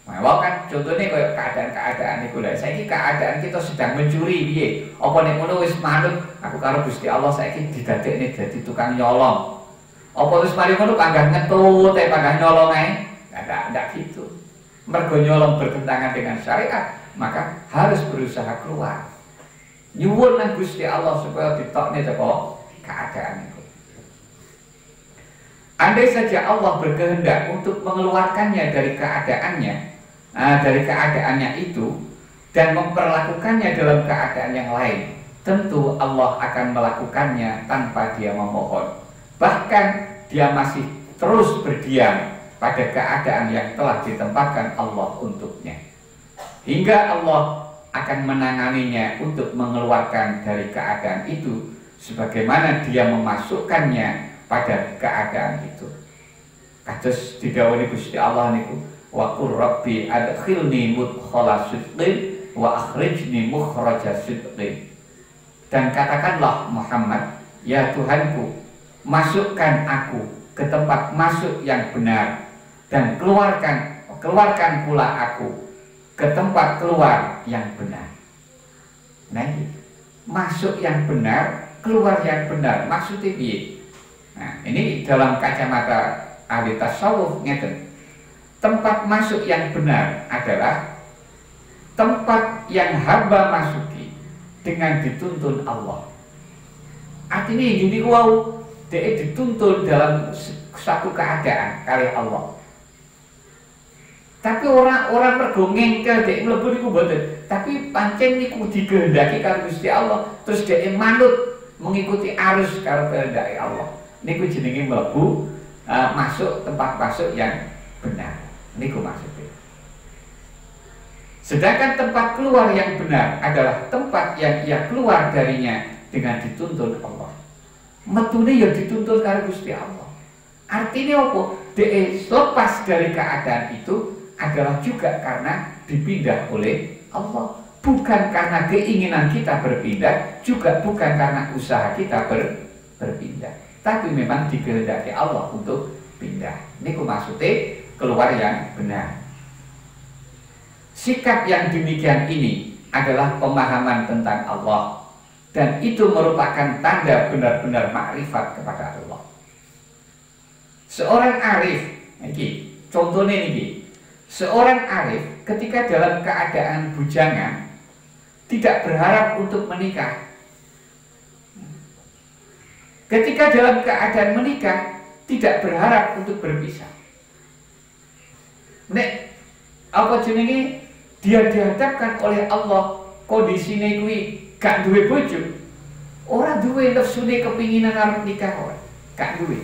kan contohnya kayak keadaan-keadaan itu lah. Saiki keadaan kita sedang mencuri, piye? Apa nek ngono wis manut, aku karo Gusti Allah saiki didadekne dadi tukang nyolong. Apa wis mari ngono panggah ngetut, panggah nyolong ae? Enggak gitu. Mergo nyolong bertentangan dengan syariat, maka harus berusaha keluar. Nyuwun nang Gusti Allah supaya ditokne teko keadaan itu. Andai saja Allah berkehendak untuk mengeluarkannya dari keadaannya itu dan memperlakukannya dalam keadaan yang lain, tentu Allah akan melakukannya tanpa dia memohon. Bahkan dia masih terus berdiam pada keadaan yang telah ditempatkan Allah untuknya, hingga Allah akan menanganinya untuk mengeluarkan dari keadaan itu sebagaimana dia memasukkannya pada keadaan itu. Kados didhawuhi Gusti Allah niku, wa qur rabbi adkhilni mudkhala sidqin wa akhrijni mukhraja sidqin. Dan katakanlah Muhammad, ya Tuhanku, masukkan aku ke tempat masuk yang benar dan keluarkan pula aku ke tempat keluar yang benar. Nah, masuk yang benar, keluar yang benar, maksudnya piye? Nah, ini dalam kacamata ahli tasawuf ngeten. Tempat masuk yang benar adalah tempat yang hamba masuki dengan dituntun Allah. Artinya ini wow, dia dituntun dalam satu keadaan kali Allah. Tapi orang mergo ngengkel dek mlebu niku mboten. Tapi pancen niku dikehendaki karo Gusti Allah, terus dek manut mengikuti arus karo kehendak Allah. Niku jenenge mlebu masuk tempat masuk yang benar. Niku maksudnya. Sedangkan tempat keluar yang benar adalah tempat yang ia keluar darinya dengan dituntun Allah. Metune ya dituntun karo Gusti Allah. Artinya apa? Dek lepas dari keadaan itu adalah juga karena dipindah oleh Allah, bukan karena keinginan kita berpindah, juga bukan karena usaha kita berpindah, tapi memang dikehendaki Allah untuk pindah. Ini maksudnya keluar yang benar. Sikap yang demikian ini adalah pemahaman tentang Allah, dan itu merupakan tanda benar-benar makrifat kepada Allah. Seorang arif, ini contohnya ini. Seorang arif ketika dalam keadaan bujangan tidak berharap untuk menikah. Ketika dalam keadaan menikah tidak berharap untuk berpisah. Nek apa jenenge dia dihadapkan oleh Allah kondisine kuwi gak duwe bojo. Ora duwe nafsune kepinginan arep nikah ora. Gak duwe.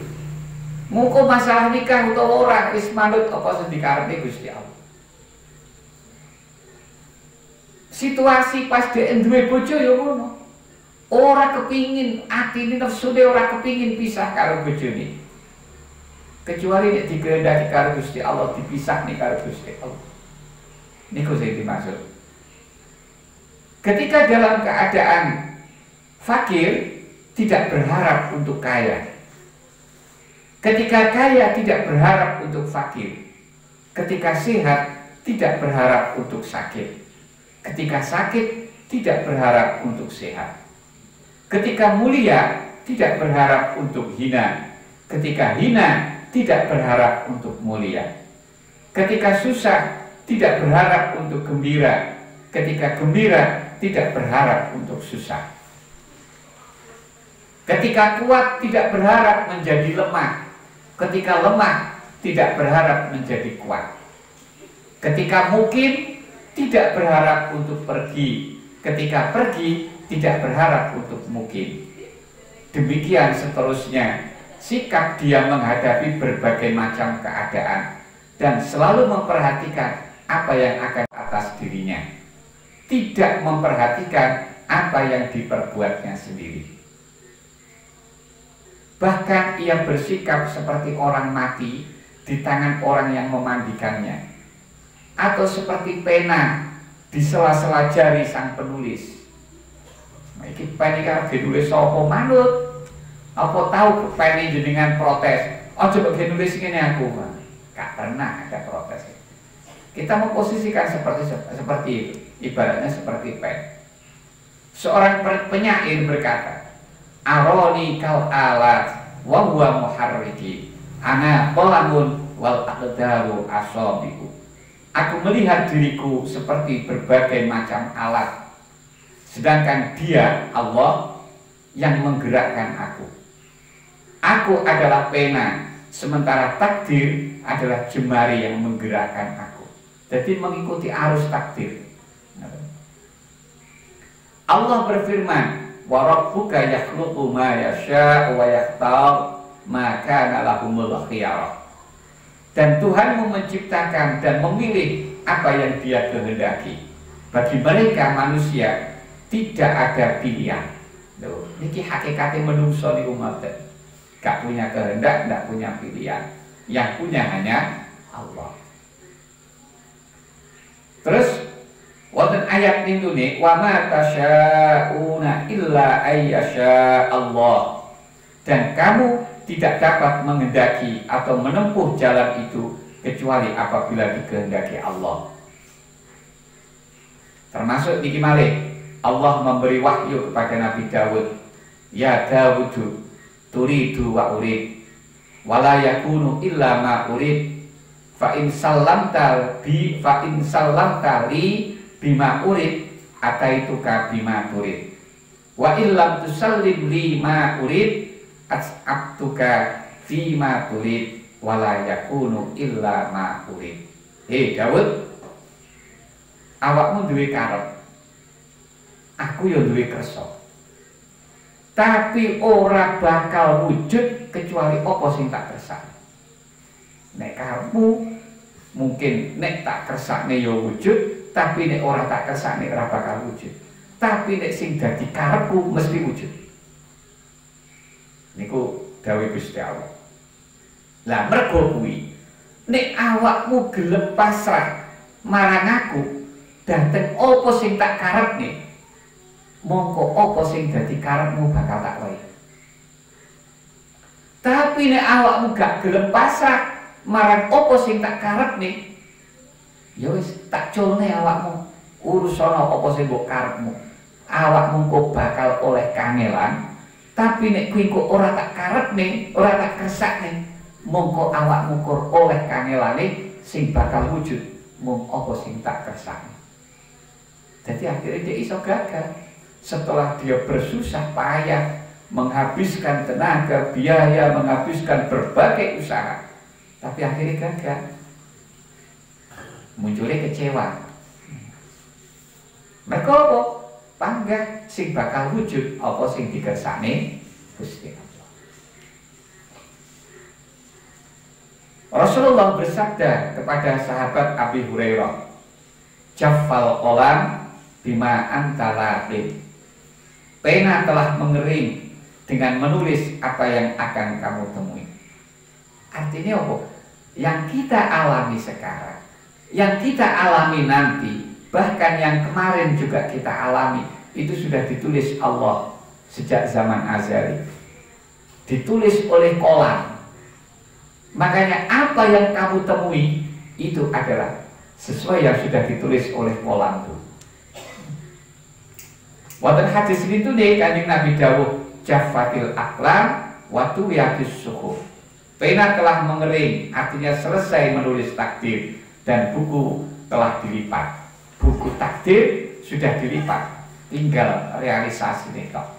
Muko masalah nikah utawa ora wis manut apa sing dikarepe Gusti Allah. Situasi pas dhek duwe bojo ya ngono. Ora kepingin, atine nafsune ora kepingin pisah karo bojone. Kecuali nek dikehendaki karo Gusti Allah dipisah nih karo Gusti Allah. Niku sing dimaksud. Ketika dalam keadaan fakir tidak berharap untuk kaya. Ketika kaya tidak berharap untuk fakir. Ketika sehat tidak berharap untuk sakit. Ketika sakit tidak berharap untuk sehat. Ketika mulia tidak berharap untuk hina. Ketika hina tidak berharap untuk mulia. Ketika susah tidak berharap untuk gembira. Ketika gembira tidak berharap untuk susah. Ketika kuat tidak berharap menjadi lemah. Ketika lemah tidak berharap menjadi kuat. Ketika mungkin tidak berharap untuk pergi. Ketika pergi tidak berharap untuk mungkin. Demikian seterusnya sikap dia menghadapi berbagai macam keadaan dan selalu memperhatikan apa yang akan atas dirinya, tidak memperhatikan apa yang diperbuatnya sendiri. Bahkan ia bersikap seperti orang mati di tangan orang yang memandikannya, atau seperti pena di sela-sela jari sang penulis. Iki peni karo ditulis sapa manut? Apa tahu peni jenengan protes? Aja kok nulis ngene aku, Pak. Gak pernah ada protes. Kita memposisikan seperti itu, ibaratnya seperti pen. Seorang penyair berkata, "Aroni kal alat wa huwa muharriki, ana qalamun wal aqdaru asabiku." Aku melihat diriku seperti berbagai macam alat, sedangkan Dia, Allah, yang menggerakkan aku. Aku adalah pena, sementara takdir adalah jemari yang menggerakkan aku. Jadi mengikuti arus takdir. Allah berfirman, "Wa rabbuka yakhluqu ma yasha' wa yakhtar ma kana lahumul khiyarah." Dan Tuhanmu menciptakan dan memilih apa yang Dia kehendaki. Bagi mereka manusia tidak ada pilihan. Loh, niki hakikatnya menungso di umat. Gak punya kehendak, gak punya pilihan. Yang punya hanya Allah. Terus wonten ayat nindune wa ma tasya'una illa ayyasha Allah. Dan kamu tidak dapat mengendaki atau menempuh jalan itu kecuali apabila dikehendaki Allah. Termasuk niki malih Allah memberi wahyu kepada Nabi Dawud, "Ya Dawudu, turidu wa urid, wala yakunu illa ma urid, fa in sallamta li bima urid, ataituka bima turid." Wa illam tusallim li ma urid as'abtuka fi ma turid wala yakunu illa ma urid. Daud, awakmu duwe karep, aku ya duwe kersa, tapi ora bakal wujud kecuali apa sing tak kersane. Nek karepmu mungkin nek tak kersane ya wujud, tapi nek ora tak kersane ora bakal wujud. Tapi nek sing dadi karepku mesti wujud. Niku dawuh Gusti Allah. Lah mergo kuwi nek awakmu gelem pasrah marang aku dateng apa sing tak karepne, mongko apa sing dadi karepmu bakal tak wae. Tapi nek awakmu gak gelem pasrah marang apa sing tak karepne, ya wis tak culne awakmu, urusan apa sing mbok karepmu. Awakmu kok bakal oleh kangelan, tapi nek kuwi kok ora tak karepne, ora tak kersakne, mongko awakmu kok oleh kangelane sing bakal wujud mung apa sing tak kersakne. Jadi akhirnya dia iso gagal. Setelah dia bersusah payah, menghabiskan tenaga, biaya, menghabiskan berbagai usaha, tapi akhirnya gagal. Munculnya kecewa. Mereka apa? Panggah sing bakal wujud apa sing dikersane Gusti Allah. Rasulullah bersabda kepada sahabat Abi Hurairah, "Jaffal qalam bima anta laqib." Pena telah mengering dengan menulis apa yang akan kamu temui. Artinya apa? Yang kita alami sekarang, yang kita alami nanti, bahkan yang kemarin juga kita alami, itu sudah ditulis Allah sejak zaman azali, ditulis oleh qalam. Makanya apa yang kamu temui itu adalah sesuai yang sudah ditulis oleh qalam itu. Wonten hadis itu nih Kanjeng Nabi dawuh, "Jaffatil aqlam wa tuwiyatis suhuf." Pena telah mengering, artinya selesai menulis takdir dan buku telah dilipat. Buku takdir sudah dilipat, tinggal realisasi nih kok.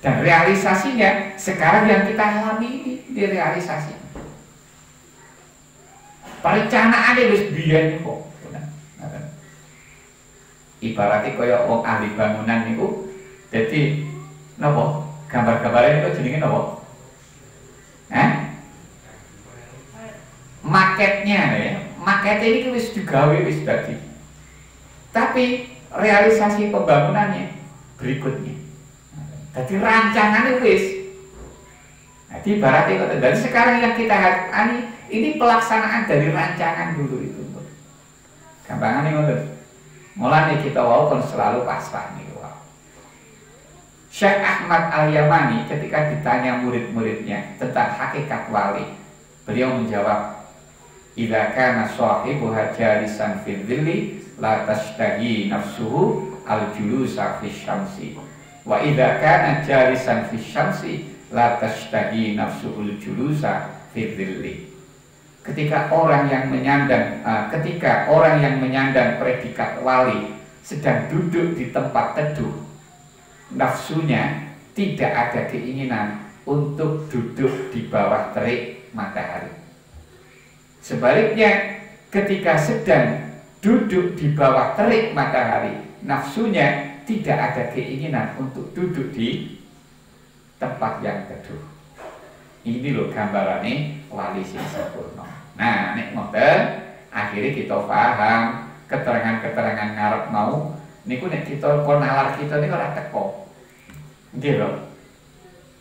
Dan realisasinya sekarang yang kita alami ini direalisasi. Perencanaannya wis biyen kok. Ibaratnya kaya wong ahli bangunan niku, jadi napa? Gambar-gambarnya niku jenenge napa? Maketnya ya. Maket ini wis digawe wis dadi. Tapi realisasi pembangunannya berikutnya. Jadi rancangannya wis. Jadi ibaratnya kok. Dan sekarang yang kita alami ini pelaksanaan dari rancangan dulu itu. Gampangannya ngoten. Mulane kita wau selalu pasrah nih. Syekh Ahmad Al-Yamani ketika ditanya murid-muridnya tentang hakikat wali, beliau menjawab, "Idza kana sahibuha jalisan fil dhilli la tashtahi nafsuhu al-julusa fi syamsi wa idza kana jalisan fi syamsi la tashtahi nafsuhu al-julusa fi dhilli." Ketika orang yang menyandang predikat wali sedang duduk di tempat teduh, nafsunya tidak ada keinginan untuk duduk di bawah terik matahari. Sebaliknya, ketika sedang duduk di bawah terik matahari, nafsunya tidak ada keinginan untuk duduk di tempat yang teduh. Ini loh gambarannya wali sing sempurna. Nah, nek ngoten, akhirnya kita paham keterangan-keterangan ngarep mau niku nek kita kon nalar kita niku ora teko. Nggih lho.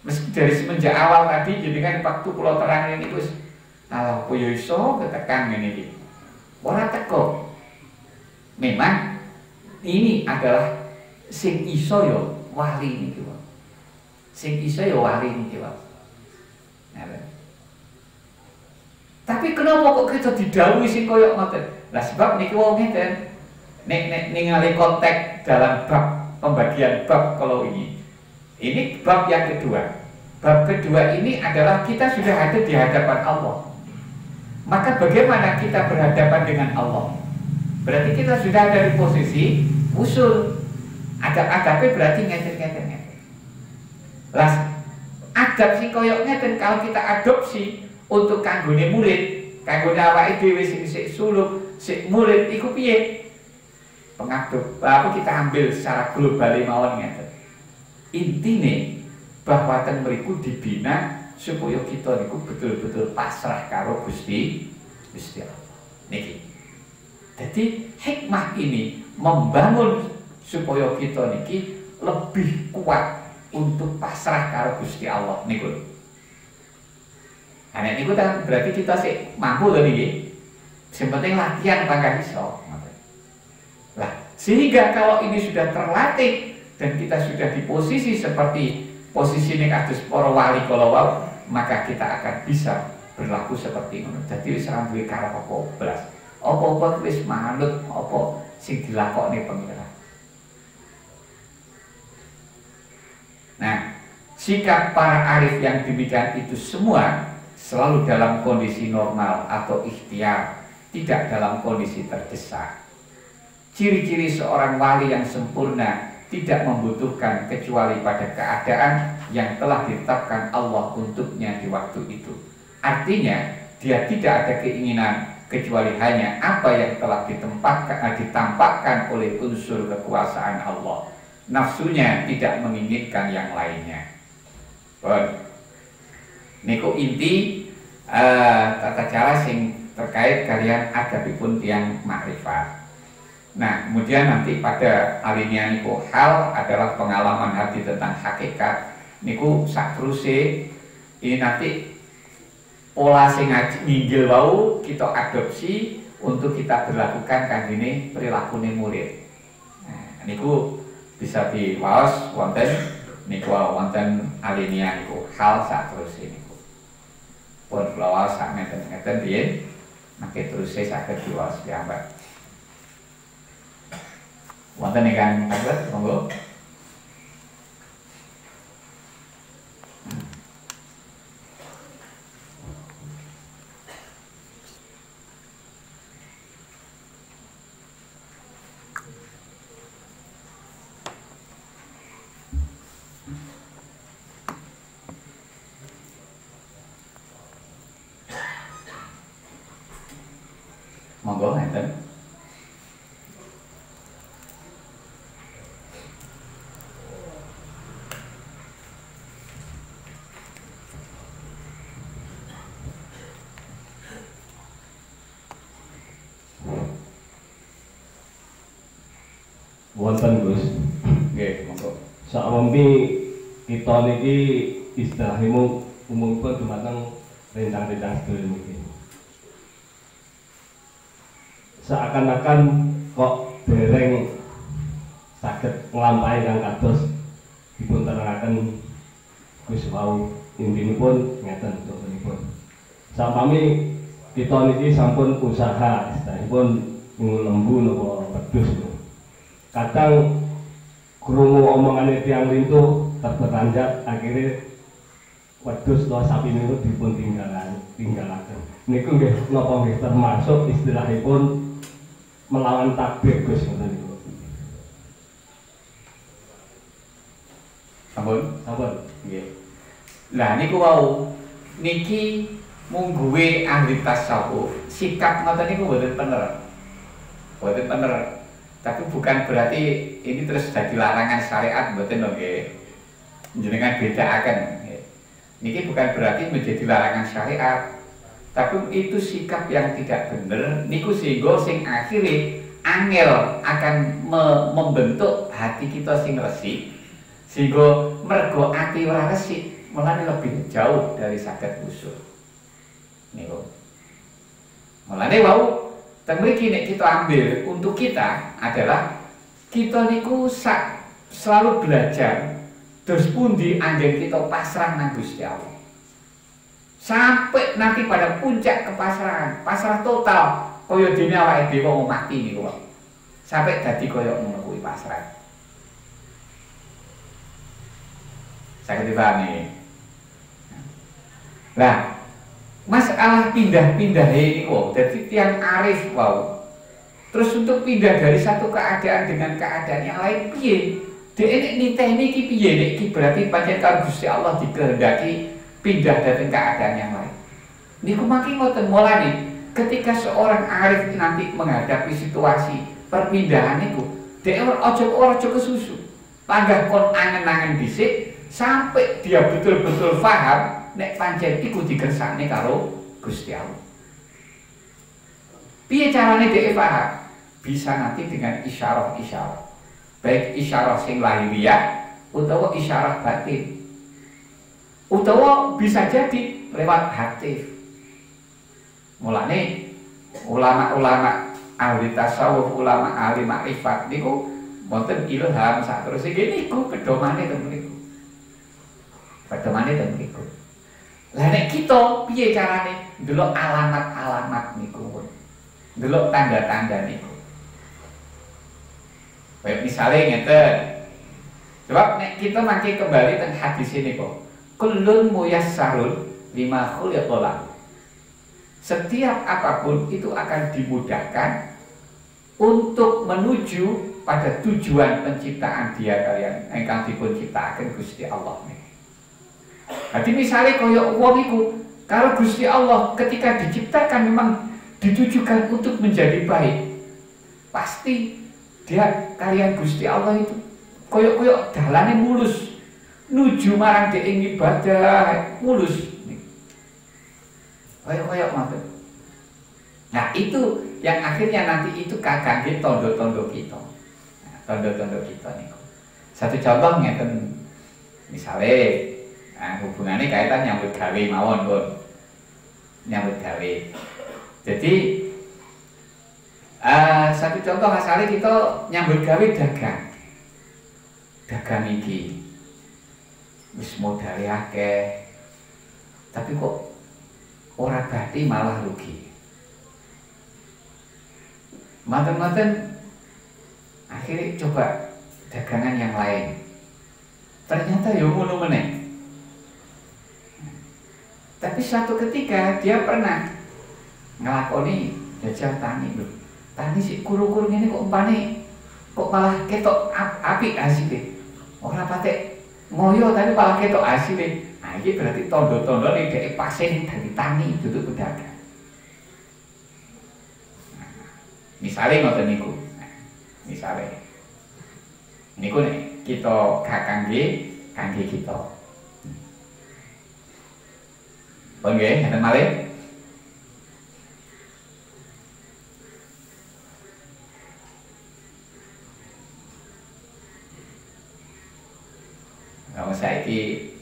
Meski dari semenjak awal tadi jadi kan waktu kula terangin niku wis ala apa yo iso ketekan ngene iki. Ora teko. Memang ini adalah sing iso yo wali niki wae. Sing iso yo wali niki wae. Tapi kenapa kok kita didhawuhi sing koyo ngoten? Lah sebab niki wong ngeten. Nek ningali konteks dalam bab pembagian bab kalau ini. Ini bab yang kedua. Bab kedua ini adalah kita sudah ada di hadapan Allah. Maka bagaimana kita berhadapan dengan Allah? Berarti kita sudah ada di posisi usul. Adab-adabnya berarti ngeten. Lah adab sing koyo ngeten kalau kita adopsi untuk kanggone murid, kanggone awake dhewe sing sik suluk, sik murid iku piye? Pengadop apa kita ambil secara global mawon ngeten. Intine bahwa ten mriku dibina supaya kita niku betul-betul pasrah karo Gusti Allah. Niki. Jadi hikmah ini membangun supaya kita niki lebih kuat untuk pasrah karo Gusti Allah niku. Nah niku kan berarti kita sih mampu lho niki. Sing penting latihan pangkat iso. Lah, sehingga kalau ini sudah terlatih dan kita sudah di posisi seperti posisi ning kados para wali kala wau, maka kita akan bisa berlaku seperti ngono. Dadi wis ora duwe karep apa blas. Apa-apa wis manut apa sing dilakokne pengira. Nah, sikap para arif yang demikian itu semua selalu dalam kondisi normal atau ikhtiar, tidak dalam kondisi terdesak. Ciri-ciri seorang wali yang sempurna tidak membutuhkan kecuali pada keadaan yang telah ditetapkan Allah untuknya di waktu itu. Artinya, dia tidak ada keinginan kecuali hanya apa yang telah ditampakkan oleh unsur kekuasaan Allah. Nafsunya tidak menginginkan yang lainnya. Niku inti tata cara sing terkait kalian adabipun tiang makrifat. Nah, kemudian nanti pada alinea niku hal adalah pengalaman hati tentang hakikat. Niku sak teruse ini nanti pola sing nginggil wau kita adopsi untuk kita berlakukan kan ini perilaku murid. Nah, niku bisa diwaos wonten niku wonten alinea niku hal sak teruse niku. Pun kula sak ngeten piye mangke terus saged diwaos piyambak. Wonten ingkang saged monggo. Monggo enten. Wonten Gus. Nggih, monggo. Sakwempi kita niki istilahipun umumipun dumateng rencang-rencang sedaya niki. Seakan-akan kok dereng saged nglampahi kang kados dipun terangaken Gus wau intinipun ngeten contonipun. Sampami kita niki sampun usaha istilahipun lembu napa wedhus. Kadang krungu omongane tiyang lintu terperanjat akhirnya wedhus atau sapi niku dipun tinggalaken. Niku nggih napa nggih termasuk istilahipun melawan takdir Gus ngoten niku. Sampun. Nggih. Lah niku wau niki mungguwe ahli tasawuf, sikap ngoten niku mboten bener. Mboten bener. Tapi bukan berarti ini terus jadi larangan syariat mboten lho nggih. Jenengan bedakaken. Niki bukan berarti menjadi larangan syariat. Tapi itu sikap yang tidak benar. Niku sehingga sing akhirnya angel akan membentuk hati kita sing resik. Sehingga mergo ati ora resik, mulane lebih jauh dari saged usul. Niku. Mulane wau teng mriki nek kita ambil untuk kita adalah kita niku selalu belajar terus pundi anjen kita pasrah nang Gusti Allah. Sampai nanti pada puncak kepasrahan, pasrah total kaya dene awake dhewe mau mati niku kok. Sampai dadi kaya ngono kuwi pasrah. Saged dipahami. Lah, masalah pindah-pindah ini kok, jadi tiang arif wow. Terus untuk pindah dari satu keadaan dengan keadaan yang lain piye? Dek nek niteni iki piye nek iki berarti pancen karo Gusti Allah dikehendaki pindah datang keadaan yang lain. Niku makin ngoten mulane ketika seorang arif nanti menghadapi situasi perpindahan niku, dek ora kesusu. Panggah kon angen-angen dhisik sampai dia betul-betul paham nek pancen iku dikersakne karo Gusti Allah. Piye carane dek paham? Bisa nanti dengan isyarah-isyarah. Baik isyarah sing lahiriah utawa isyarah batin. Utawa bisa jadi lewat hati. Mulane ulama-ulama ahli tasawuf, ulama ahli makrifat niku wonten ilham sak terus iki niku pedomane ten mriku. Pedomane ten mriku. Lah nek kita piye carane ndelok alamat-alamat niku. Ndelok tanda-tanda niku. Kayak misalnya ngeten. Sebab nek kita makin kembali teng hadis ini kok. Kullun muyassarun lima khuliqa. Setiap apapun itu akan dimudahkan untuk menuju pada tujuan penciptaan dia kalian ingkang dipun ciptaken Gusti Allah. Jadi misalnya koyo wong iku kalau Gusti Allah ketika diciptakan memang ditujukan untuk menjadi baik. Pasti dia kalian Gusti Allah itu koyo dalane mulus. Nuju marang dhek ing ibadah mulus. Koyo ngoten. Nah, itu yang akhirnya nanti itu kagangge tondo-tondo kita. Nah, tondo-tondo kita niku. Satu contoh ngeten. Misale hubungannya kaitan nyambut gawe mawon, Pun. Nyambut gawe. Jadi satu contoh asalnya kita nyambut gawe dagang. Dagang iki wis modale akeh. Tapi kok ora bati malah rugi. Maten-maten akhirnya coba dagangan yang lain. Ternyata yo ngono meneh. Tapi suatu ketika dia pernah ngelakoni jajal tani lho. Tani sik kuru-kuru ngene kok umpane kok malah ketok apik hasilnya. Ora patek ngoyo tapi malah ketok hasilnya. Nah, ini berarti tondo-tondo nih dari pasien dari tani duduk pedagang. Nah, misalnya ngoten niku. Nah, misalnya niku nih kita kangge kita. Pun nggih, ngeten malih. Kalau saiki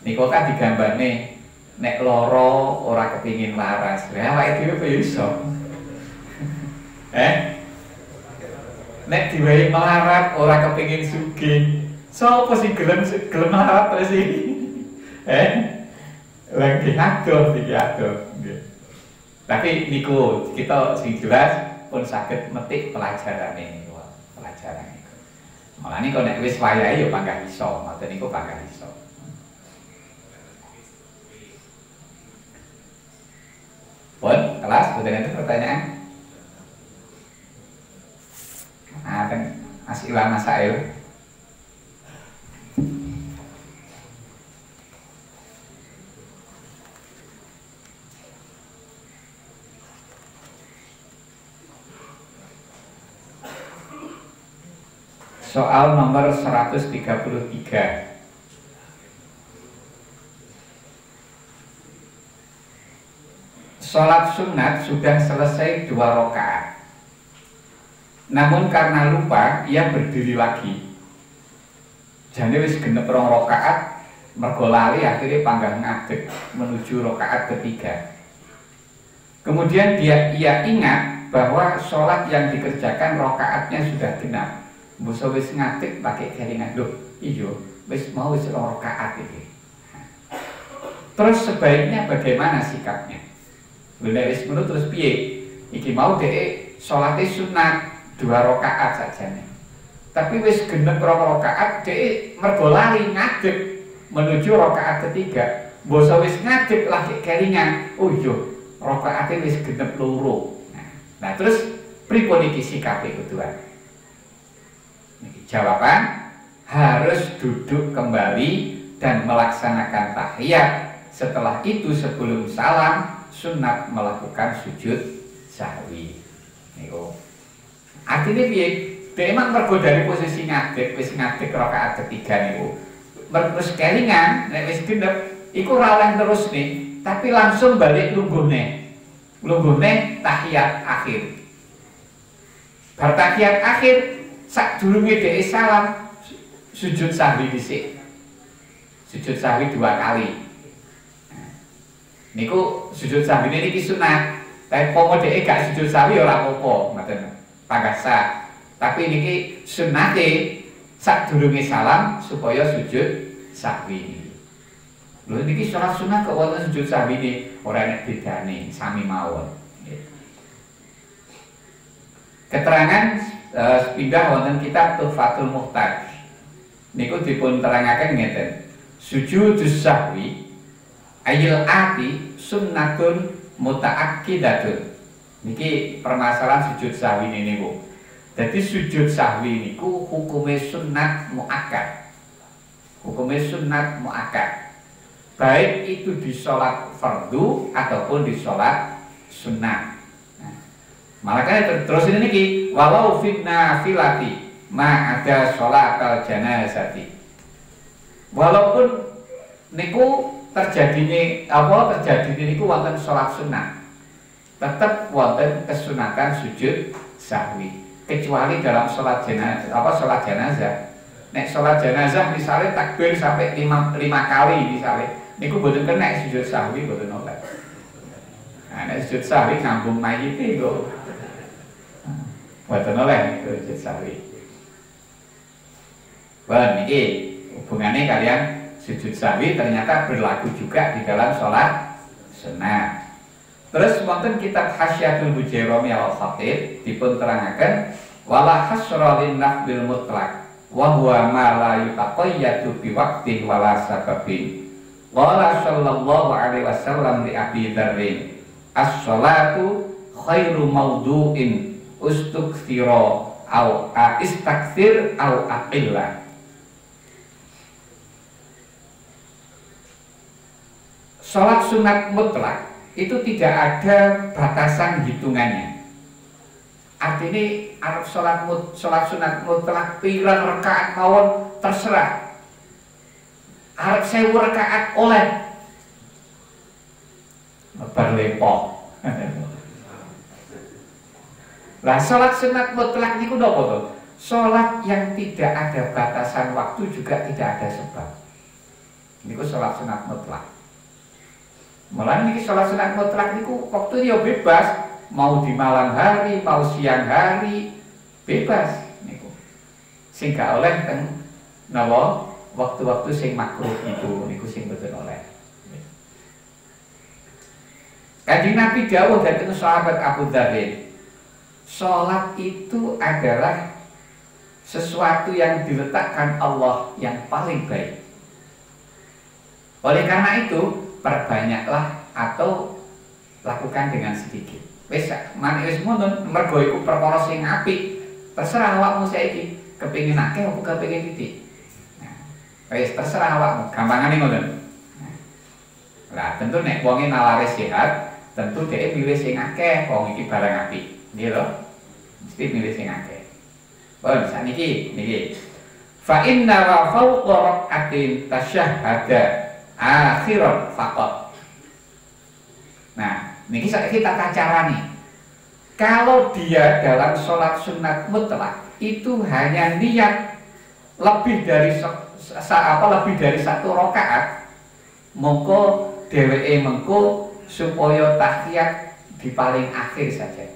niku kan digambane nek loro ora kepingin laras. Lah awake dhewe kok iso. Nek diwehi melarat ora kepingin sugih. Sopo sing gelem melarat terus iki? Lagi adoh iki adoh. Tapi niku kita sing jelas pun saged metik pelajaran niku, pelajaran niku. Malah niku nek wis wayahe ya panggah iso, ngoten niku panggah iso. Pun, kelas, sudah ada pertanyaan? Ada asilah masail. Soal nomor 133. Sholat sunat sudah selesai 2 rakaat. Namun karena lupa ia berdiri lagi. Jane wis genep 2 rakaat, mergo lali akhirnya panggah ngadeg menuju rakaat ketiga. Kemudian ia ingat bahwa sholat yang dikerjakan rakaatnya sudah genap. Mbok wis ngadeg pakai kelingan. Loh, iya, wis mau wis 2 rakaat iki. Terus sebaiknya bagaimana sikapnya? Lha wis ngono terus piye? Iki mau dhek salate sunat 2 rakaat sajane. Tapi wis genep 2 rakaat dhek mergo lali ngadeg menuju rakaat ketiga. Mbok wis ngadeg lagi kelingan. Oh iya, rakaate wis genep 2. Nah, terus pripun iki sikape kuduan? Niki jawaban harus duduk kembali dan melaksanakan tahiyat. Setelah itu sebelum salam sunat melakukan sujud sahwi. Niku. Artinya piye? Dia emang mergo dari posisi ngadeg, wis ngadeg rakaat ketiga niku. Terus kelingan, nek wis gendep, iku ora oleh terus nih, tapi langsung balik lungguhne tahiyat akhir. Bar tahiyat akhir, sadurunge dhek salam, sujud sahwi dhisik. Sujud sahwi 2 kali. Niku sujud sahwi niki sunat. Tapi pomo dhek gak sujud sahwi ora apa-apa, ngoten. Pagasa. Tapi niki sunate sadurunge salam supaya sujud sahwi. Lho niki salat sunat kok wonten sujud sahwi niki ora nek bedane, sami mawon. Keterangan pindah wonten kitab Tuhfatul Muhtaj. Niku dipun terangaken ngeten. Sujudus sahwi ayil ati sunnatun mutaakkidatun. Niki permasalahan sujud sahwi niku. Jadi sujud sahwi niku hukumnya sunat muakkad. Hukumnya sunat muakkad. Baik itu di sholat fardu ataupun di sholat sunnah. Nah, makanya terus ini niki walau fitna filati ma ada sholat al janazati. Walaupun niku terjadinya niku wonten sholat sunnah, tetap wonten kesunatan sujud sahwi. Kecuali dalam sholat jenazah. Nek sholat jenazah misalnya takbir sampai 5 kali misalnya, niku boten kena sujud sahwi boten oleh. Nah, nek sujud sahwi ngambung mayit itu boten oleh sujud sahwi. Wah, niki hubungannya kalian sujud sahwi ternyata berlaku juga di dalam sholat sunnah. Terus wonten kitab Hasyiatul Bujairami al-Khatib dipun terangaken wala hasra lin nafbil mutlaq wa huwa ma la yutaqayyadu bi waqtin wala sababin. Qala sallallahu alaihi wasallam li Abi Dzarrin as-salatu khairu mawdu'in ustukthira au istakthir au aqilla. Salat sunat mutlak itu tidak ada batasan hitungannya. Artinya arep salat sunat mutlak pirang rakaat mawon terserah. Arep 1000 rakaat oleh berlepok. Lah salat sunat mutlak niku napa to? Salat yang tidak ada batasan waktu juga tidak ada sebab. Niku salat sunat mutlak. Malah niki salat sunat mutlak niku waktu dia bebas, mau di malam hari, mau siang hari, bebas niku. Sing gak oleh teng napa waktu-waktu sing makruh niku sing boten oleh. Kanjeng Nabi dawuh dhateng sahabat Abu Dzar, salat itu adalah sesuatu yang diletakkan Allah yang paling baik. Oleh karena itu perbanyaklah atau lakukan dengan sedikit. Wis man wis ngono mergo iku perkara sing apik. Terserah awakmu saiki kepengin akeh apa kepengin titik. Nah, wis terserah awakmu, gampangane ngono. Lah tentu nek wonge nalare sehat, tentu dhek milih sing akeh, wong iki barang apik. Nggih lho. Mesti milih sing akeh. Bon, sakniki niki. Fa inna wa fawqa raqatin tasyahhada akhirat faqat. Nah, niki saiki tata carane. Kalau dia dalam sholat sunat mutlak itu hanya niat lebih dari satu rakaat, mongko dheweke mengko supaya tahiyat di paling akhir saja.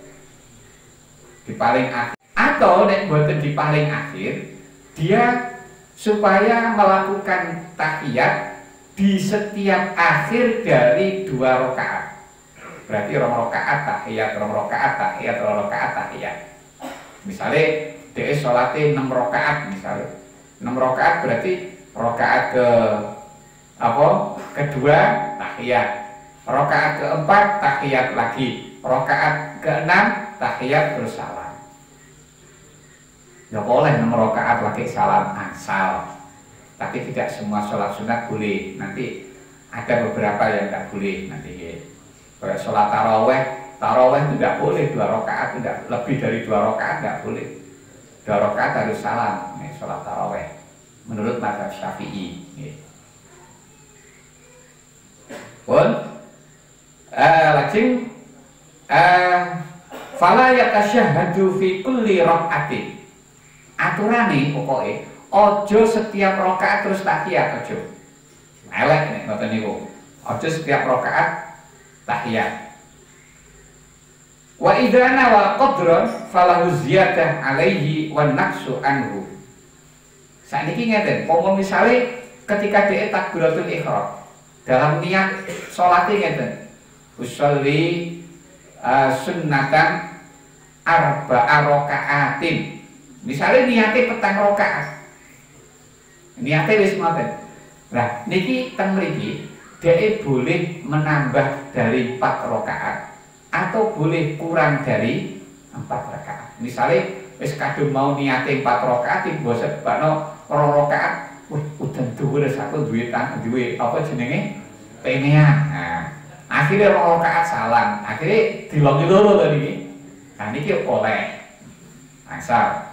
Di paling akhir. Atau nek mboten di paling akhir, dia supaya melakukan tahiyat di setiap akhir dari 2 rakaat. Berarti 2 rakaat tahiyat, 2 rakaat tahiyat, 2 rakaat tahiyat. Misalnya dia sholatnya 6 rakaat misalnya. 6 rakaat berarti rakaat kedua tahiyat. Rakaat keempat tahiyat lagi. Rakaat keenam tahiyat terus salam. Ya boleh 6 rakaat pakai salam asal. Tapi tidak semua sholat sunat boleh. Nanti ada beberapa yang tidak boleh nanti. Kayak sholat taraweh tidak boleh 2 rakaat, tidak lebih dari 2 rakaat tidak boleh. 2 rakaat harus salam. Ini sholat taraweh menurut mazhab Syafi'i. Pun lajeng fala yatasyahhadu fi kulli rakaatin. Aturane pokoke ojo setiap rakaat terus tahiyat ojo. Elek nek ngoten niku. Ojo setiap rakaat tahiyat. Wa idza nawa qadran falahu ziyadah alaihi wan naqsu anhu. Saniki ngeten, pomo misale ketika dia takbiratul ihram dalam niat salate ngeten. Usolli sunnatan arba'a rakaatin. Misalnya niatnya 4 rakaat. Niatnya wis ngoten. Nah, niki teng mriki dhek boleh menambah dari 4 rakaat atau boleh kurang dari 4 rakaat. Misalnya wis kadung mau niate 4 rakaat mbok sebakno 2 rakaat, wah udan dhuwur aku duwe apa jenenge? Penean. Nah, akhirnya 2 rakaat salam, akhirnya dilongi loro to niki. Nah niki oleh asal.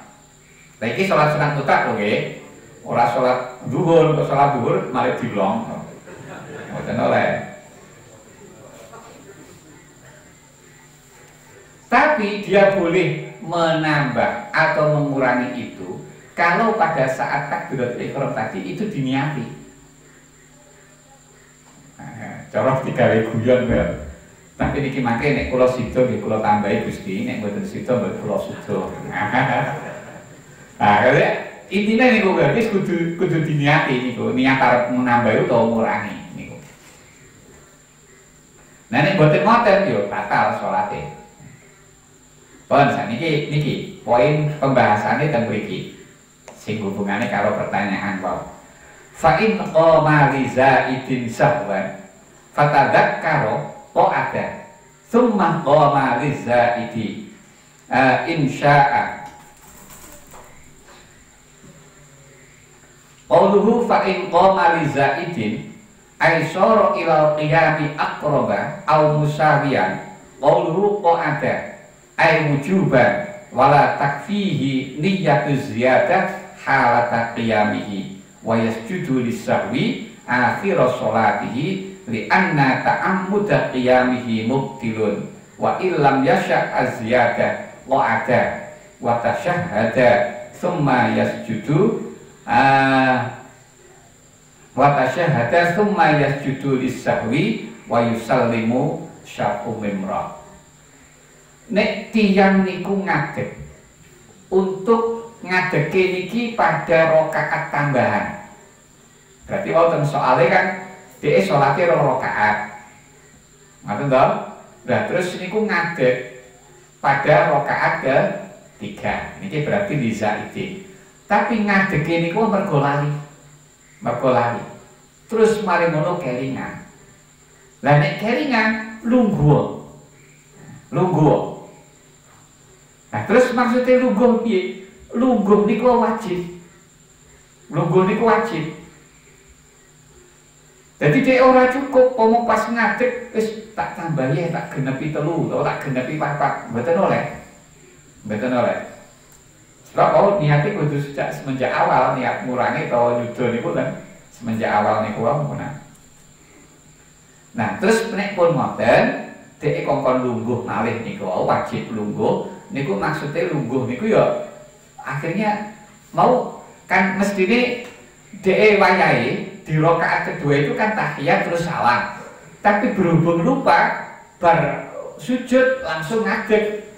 Lah iki salat sunat mutlak lho nggih. Ora salat zuhur, kok salat zuhur mari dilong. Mboten oleh. Tapi dia boleh menambah atau mengurangi itu kalau pada saat takbiratul ihram tadi itu diniati. Nah, cara digawe guyon ya. Tapi niki mangke nek kula sida nggih kula tambahi Gusti, nek mboten sida mboten kula sida. Nah, kalau intinya niku berarti kudu diniati niku, niat arep menambah utawa ngurangi niku. Nah nek mboten ngoten yo batal salate. Pun niki poin pembahasannya teng mriki. Sing hubungannya karo pertanyaan wae. Fa in qama li zaidin sahwan fatadzakkara qa'ada thumma qama li zaidi insya'a. Qauluhu fa in qama li zaidin ay sara ila qiyami aqraba aw musawiyan. Qauluhu qa'ada ay wujuban wala takfihi niyyatu ziyadah halata qiyamihi wa yasjudu lis-sahwi akhir sholatihi li anna ta'ammuda qiyamihi mubtilun wa illam yasha' az-ziyadah qa'ada wa tashahhada thumma yasjudu wa tashahhada thumma yasjudu lis-sahwi wa yusallimu syaqu mimra. Nek tiyang niku ngadeg untuk ngadege niki pada rakaat tambahan. Berarti wonten soalnya kan dhek salate 2 rakaat. Ngoten to? Nah, terus niku ngadeg pada rakaat ke-3. Niki berarti di zaidi. Tapi ngadege niku mergo lali. Terus mari ngono kelingan. Lah nek kelingan lungguh. Nah, terus maksudnya lungguh piye? Lungguh niku wajib. Jadi dia ora cukup pomo pas ngadeg wis tak tambahi tak genepi 3 atau tak genepi 4. Mboten oleh. Sebab kalau niate kudu semenjak awal niat ngurangi atau nyudo niku kan semenjak awal niku wae. Nah, terus nek pun ngoten, dhek kongkon lungguh malih niku wajib lungguh. Niku maksudnya lungguh niku ya akhirnya mau kan mestine dhek wayahe di rakaat kedua itu kan tahiyat terus salam. Tapi berhubung lupa bar sujud langsung ngadeg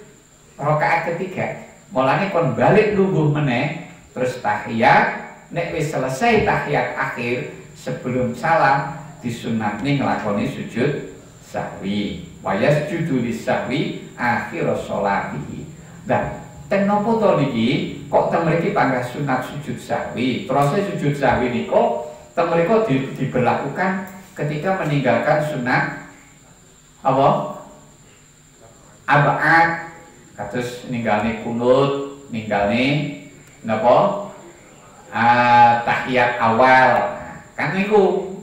rakaat ketiga. Mulane kon balik lungguh meneh terus tahiyat, nek wis selesai tahiyat akhir sebelum salam disunatne nglakoni sujud sahwi. Wa yasjudu lis-sahwi akhir sholatihi. Nah, ten nopo to niki kok ten mriki panggah sunat sujud sahwi. Terus sujud sahwi niku ten mriko diberlakukan ketika meninggalkan sunat apa? Ab'ad, kados ninggalne kunut, ninggalne napa tahiyat awal. Kan niku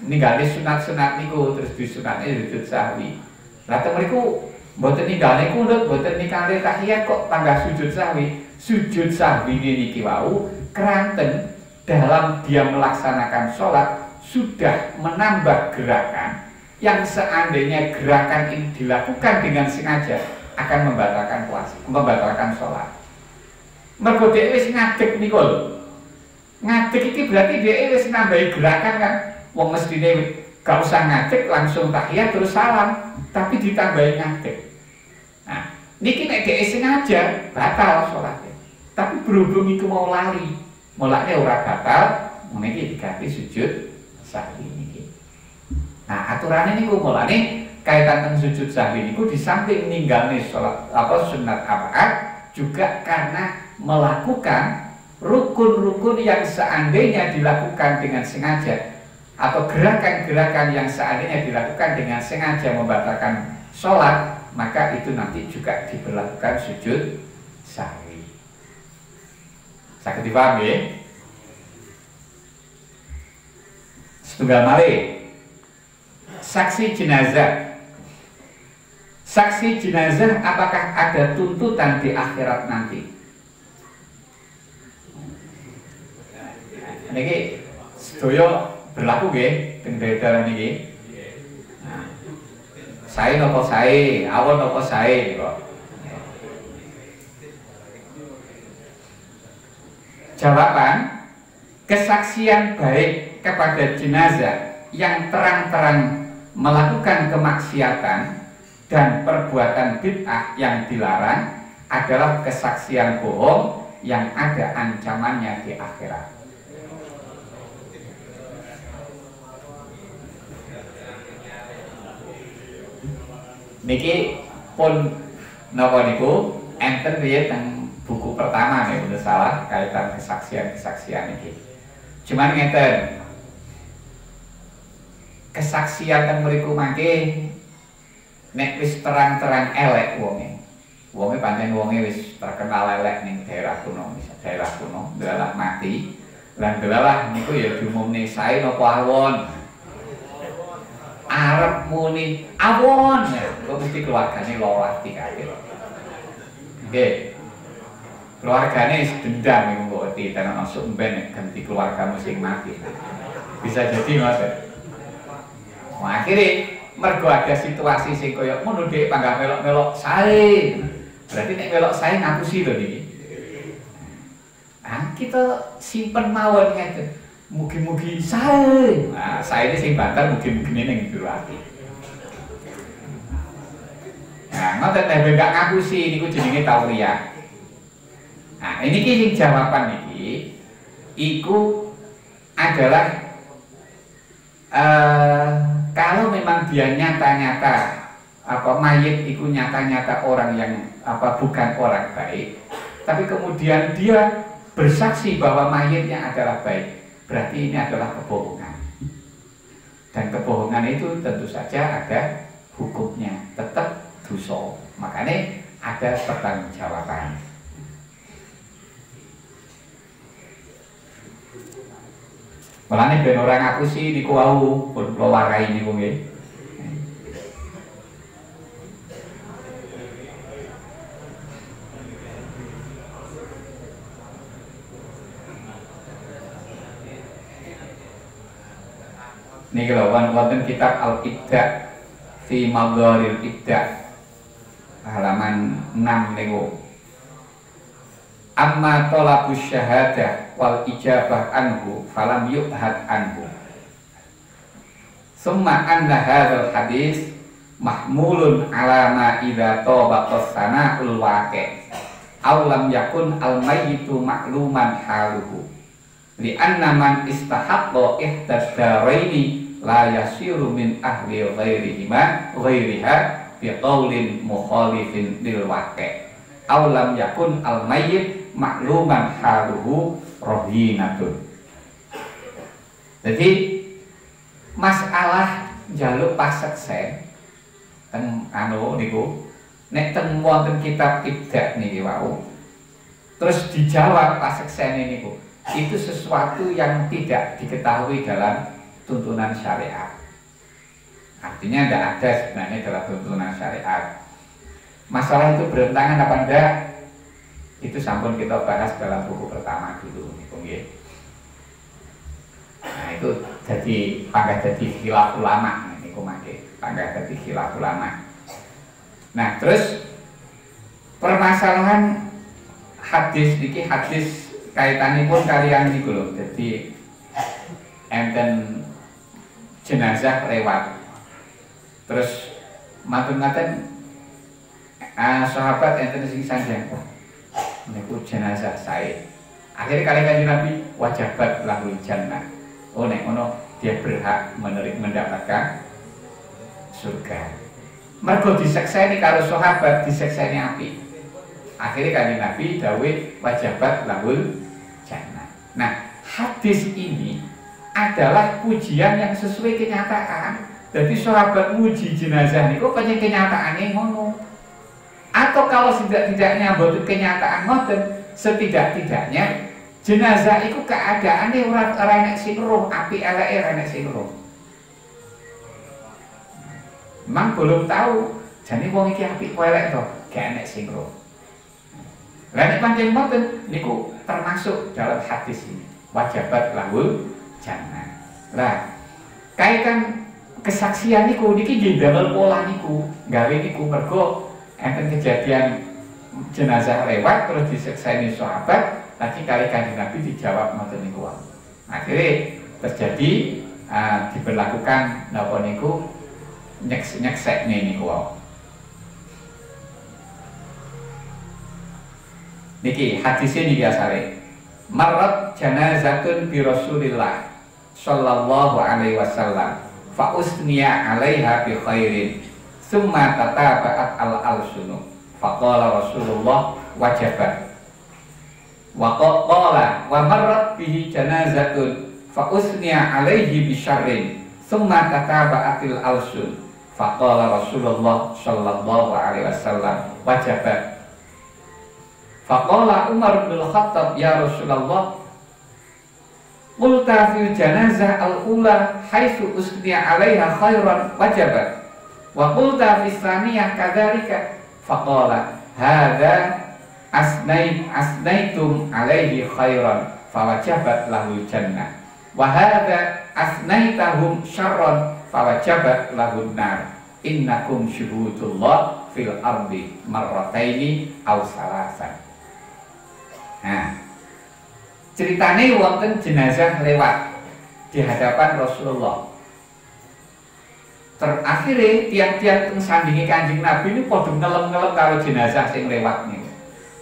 ninggale sunat-sunat niku terus disunatne sujud sahwi. Lah teng mriku mboten ninggale kunut, mboten ninggale tahiyat kok tangga sujud sahwi. Sujud sahwi niki wau keranten dalam dia melaksanakan sholat sudah menambah gerakan yang seandainya gerakan ini dilakukan dengan sengaja akan membatalkan puasa, membatalkan sholat. Mergo dhewe wis ngadeg niku lho. Ngadeg iki berarti dhewe wis nambahi gerakan kan. Wong mestine gak usah ngadeg langsung tahiyat terus salam, tapi ditambahi ngadeg. Nah, niki nek dhewe sengaja batal sholatnya. Tapi berhubung iku mau lali, mulane ora batal, niki diganti sujud sahwi niki. Nah, aturane niku mulane kaitan dengan sujud sahwi niku di samping ninggalne sholat sunat apa'at juga karena melakukan rukun-rukun yang seandainya dilakukan dengan sengaja atau gerakan-gerakan yang seandainya dilakukan dengan sengaja membatalkan sholat, maka itu nanti juga diberlakukan sujud sahwi. Saged dipahami ya? Setunggal malih saksi jenazah. Saksi jenazah apakah ada tuntutan di akhirat nanti? Niki sedaya berlaku nggih teng daerah niki. Nah, sae napa sae, awon napa sae kok. Jawaban, kesaksian baik kepada jenazah yang terang-terang melakukan kemaksiatan dan perbuatan bid'ah yang dilarang adalah kesaksian bohong yang ada ancamannya di akhirat. Niki pun napa niku enten riyen teng buku pertama nih udah salah kaitan kesaksian ini. Cuman ngeten, kesaksian teng mriku mangke nek wis terang-terang elek wonge pancen wonge wis terkenal elek ning daerah kuno, daerah mati. Lan delalah niku ya diumumne sae napa awon. Arep muni awon, kok mesti keluargane lara ati kabeh. Nggih. Keluarganya dendam yang membawa tidak masuk ben ganti keluargamu sing mati. Bisa jadi mas. Nah, akhirnya mergo ada situasi sing koyo ngono dhek panggah melok-melok sae. Berarti nek melok sae ngapusi lho niki. Nah, kita simpen mawon ngeten. Mugi-mugi sae. Nah, sae ini sing banter mugi-mugi ning jero ati. Nah, ngoten nek gak ngapusi niku jenenge tauriah. Nah, ini sing jawaban niki iku adalah kalau memang dia nyata-nyata mayit iku nyata-nyata orang yang bukan orang baik, tapi kemudian dia bersaksi bahwa mayitnya adalah baik, berarti ini adalah kebohongan. Dan kebohongan itu tentu saja ada hukumnya, tetap dosa. Makanya ada pertanggungjawaban. Mulane ben ora ngapusi niku wau pun kula warai niku nggih. Niki lho wonten kitab Al-Ibda fi Madharil Ibda halaman 6 niku. Amma tolabus syahadah wal ijabah anhu falam yu'had anhu. Summa anna hadzal hadis mahmulun ala ma idza tabaqas sana'ul waqi' aw lam yakun al mayyitu ma'luman haluhu. Li anna man istahaqqa ihdad daraini la yasiru min ahli ghairiha bi qaulin mukhalifin lil waqi'. Aw lam yakun al mayyit makluman haluhu rohinatun. Jadi masalah jaluk paseksen teng niku nek teng wonten kitab Ibda niki wau terus dijawab pas sekseni niku, itu sesuatu yang tidak diketahui dalam tuntunan syariat. Artinya tidak ada sebenarnya dalam tuntunan syariat. Masalah itu bertentangan apa enggak, itu sampun kita bahas dalam buku pertama dulu niku nggih. Nah itu jadi panggah jadi khilaf ulama niku mangke, panggah jadi khilaf ulama. Nah terus permasalahan hadis niki, hadis kaitanipun kalian niku lho. Jadi enten jenazah lewat, terus matur-matur sahabat enten sing sanjang, niku jenazah saya. Akhirnya kalian Nabi wajabat lahul jannah. Oh nek ngono dia berhak mendapatkan surga. Mergo disekseni karo sahabat, disekseni api. Akhirnya kanjeng Nabi dawuh wajabat lahul jannah. Nah, hadis ini adalah pujian yang sesuai kenyataan. Jadi sahabat muji jenazah niku penyen kenyataane ngono. Atau kalau tidak-tidaknya buat kenyataan ngoten, setidak-tidaknya jenazah itu keadaannya ora enek sing roh, api eleke enek sing roh. Memang belum tahu, jadi wong iki apik elek to, gak enek sing roh. Lah nek pancen ngoten niku termasuk dalam hadis ini. Wajabat lahul jannah. Lah, kaitan kesaksian niku niki nggih damel pola niku, gawe niku mergo enten kejadian jenazah lewat terus disekseni sahabat, nanti kali kanjeng Nabi dijawab ngoten niku. Akhirnya terjadi diberlakukan napa niku nyeksekne niku. Niki hadisnya niki asale. Marrat janazatun bi Rasulillah sallallahu alaihi wasallam fa usniya 'alaiha bi khairin. Summa tataba'at al-alsunu faqala Rasulullah wajabat wa qala wa marrat bihi janazatun fa usniya alaihi bi syarrin summa tataba'atil alsun faqala Rasulullah sallallahu alaihi wasallam wajabat faqala Umar bin Khattab ya Rasulullah qulta fil janazah al-ula haitsu usniya alaiha khairan wajabat wa qulta fi tsaniyah kadzalika faqala hadza asnaitum alaihi khairan fawajabat lahul jannah wa hadza asnaitahum syarran fawajabat lahun nar innakum syuhudullah fil ardi marrataini aw salasan. Nah, ceritane wonten jenazah lewat di hadapan Rasulullah. Terakhirnya tiang-tiang sandingi kanjeng Nabi ini podo ngelem-ngelem karo jenazah sing lewat nih.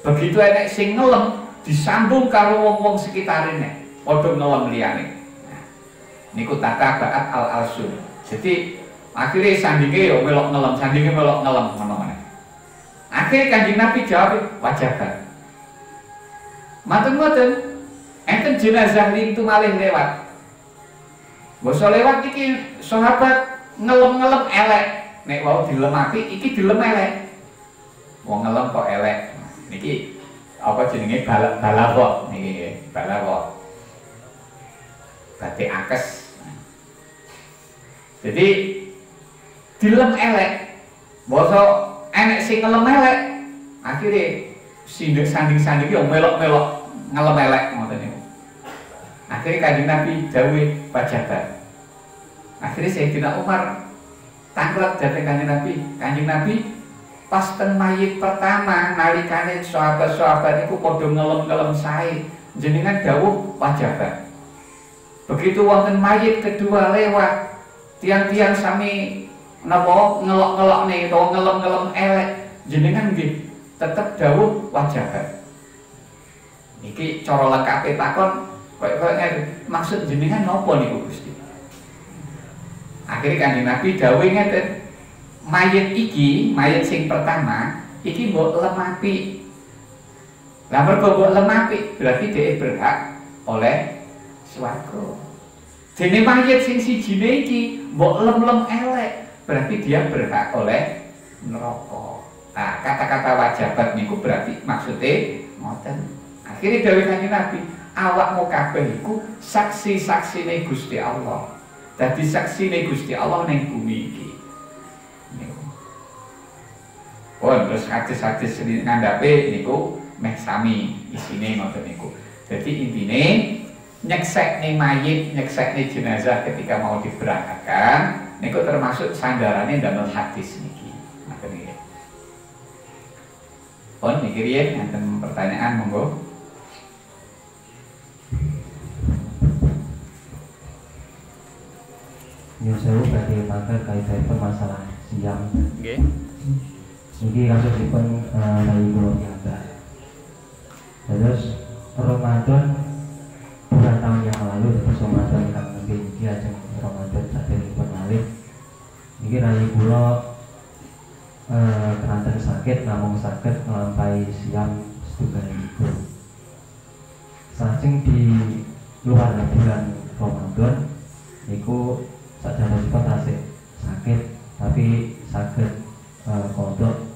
Begitu enek sing ngelem disambung karo wong-wong sekitarnya podo ngelem liyane. Nah, niku tata baat al-alsun. Jadi akhirnya sandingi yo melok ngelem, sandingi melok ngelem ngono-ngono. Akhirnya kanjeng Nabi jawab wajabat. Maten-maten enten jenazah lintu malih lewat. Basa lewat iki sahabat ngelem-ngelem elek, nek wau dilem apik iki dilem elek. Wong ngelem kok elek. Niki apa jenenge balagha niki balagha. Batik akes. Jadi dilem elek. Basa enek sing ngelem elek. Akhire sanding-sanding yo melok-melok ngelem elek ngoten niku. Akhire kanjeng Nabi dawuh wajabat. Akhirnya Sayyidina Umar tanglet dateng kanjeng Nabi. Kanjeng Nabi pas ten mayit pertama nalikane sahabat-sahabat iku padha ngelem-ngelem sae, jenengan dawuh wajabat. Begitu wonten mayit kedua lewat, tiang-tiang sami napa ngelok-ngelokne utawa ngelem-ngelem elek, jenengan nggih tetep dawuh wajabat. Niki cara lengkape takon koyo maksud jenengan napa niku Gusti? Akhirnya kanjeng Nabi dawuh ngeten, mayit iki, mayit sing pertama iki mbok lem apik. Lah mergo mbok lem apik berarti dhek berhak oleh swarga. Dene mayit sing sijine iki mbok lem-lem elek berarti dia berhak oleh neraka. Nah, kata-kata wajabat niku berarti maksudnya ngoten. Akhirnya dawuh Kanjeng Nabi, awakmu kabeh iku saksi-saksine Gusti Allah. Dadi saksine Gusti Allah ning bumi iki. Pun terus hadis-hadis ngandhape niku meh sami isine ngoten niku. Jadi intine nyeksekne mayit, nyeksekne jenazah ketika mau diberangkatkan niku termasuk sandarane damel hadis niki. Ngoten nggih. Pun niki riyen enten pertanyaan monggo. Nyuwun sewu badhe matur kaitanipun masalah siam. Nggih. Niki kasusipun Bayi kula piyambak. Terus Ramadan bulan tahun yang lalu, terus Ramadan kang nembe iki ajeng Ramadan saderengipun malih. Niki rayi kula keranten sakit namung saged nglampahi siam setunggalipun. Sajeng di luar bulan Ramadan niku sadanipun tasih sakit tapi saged kodok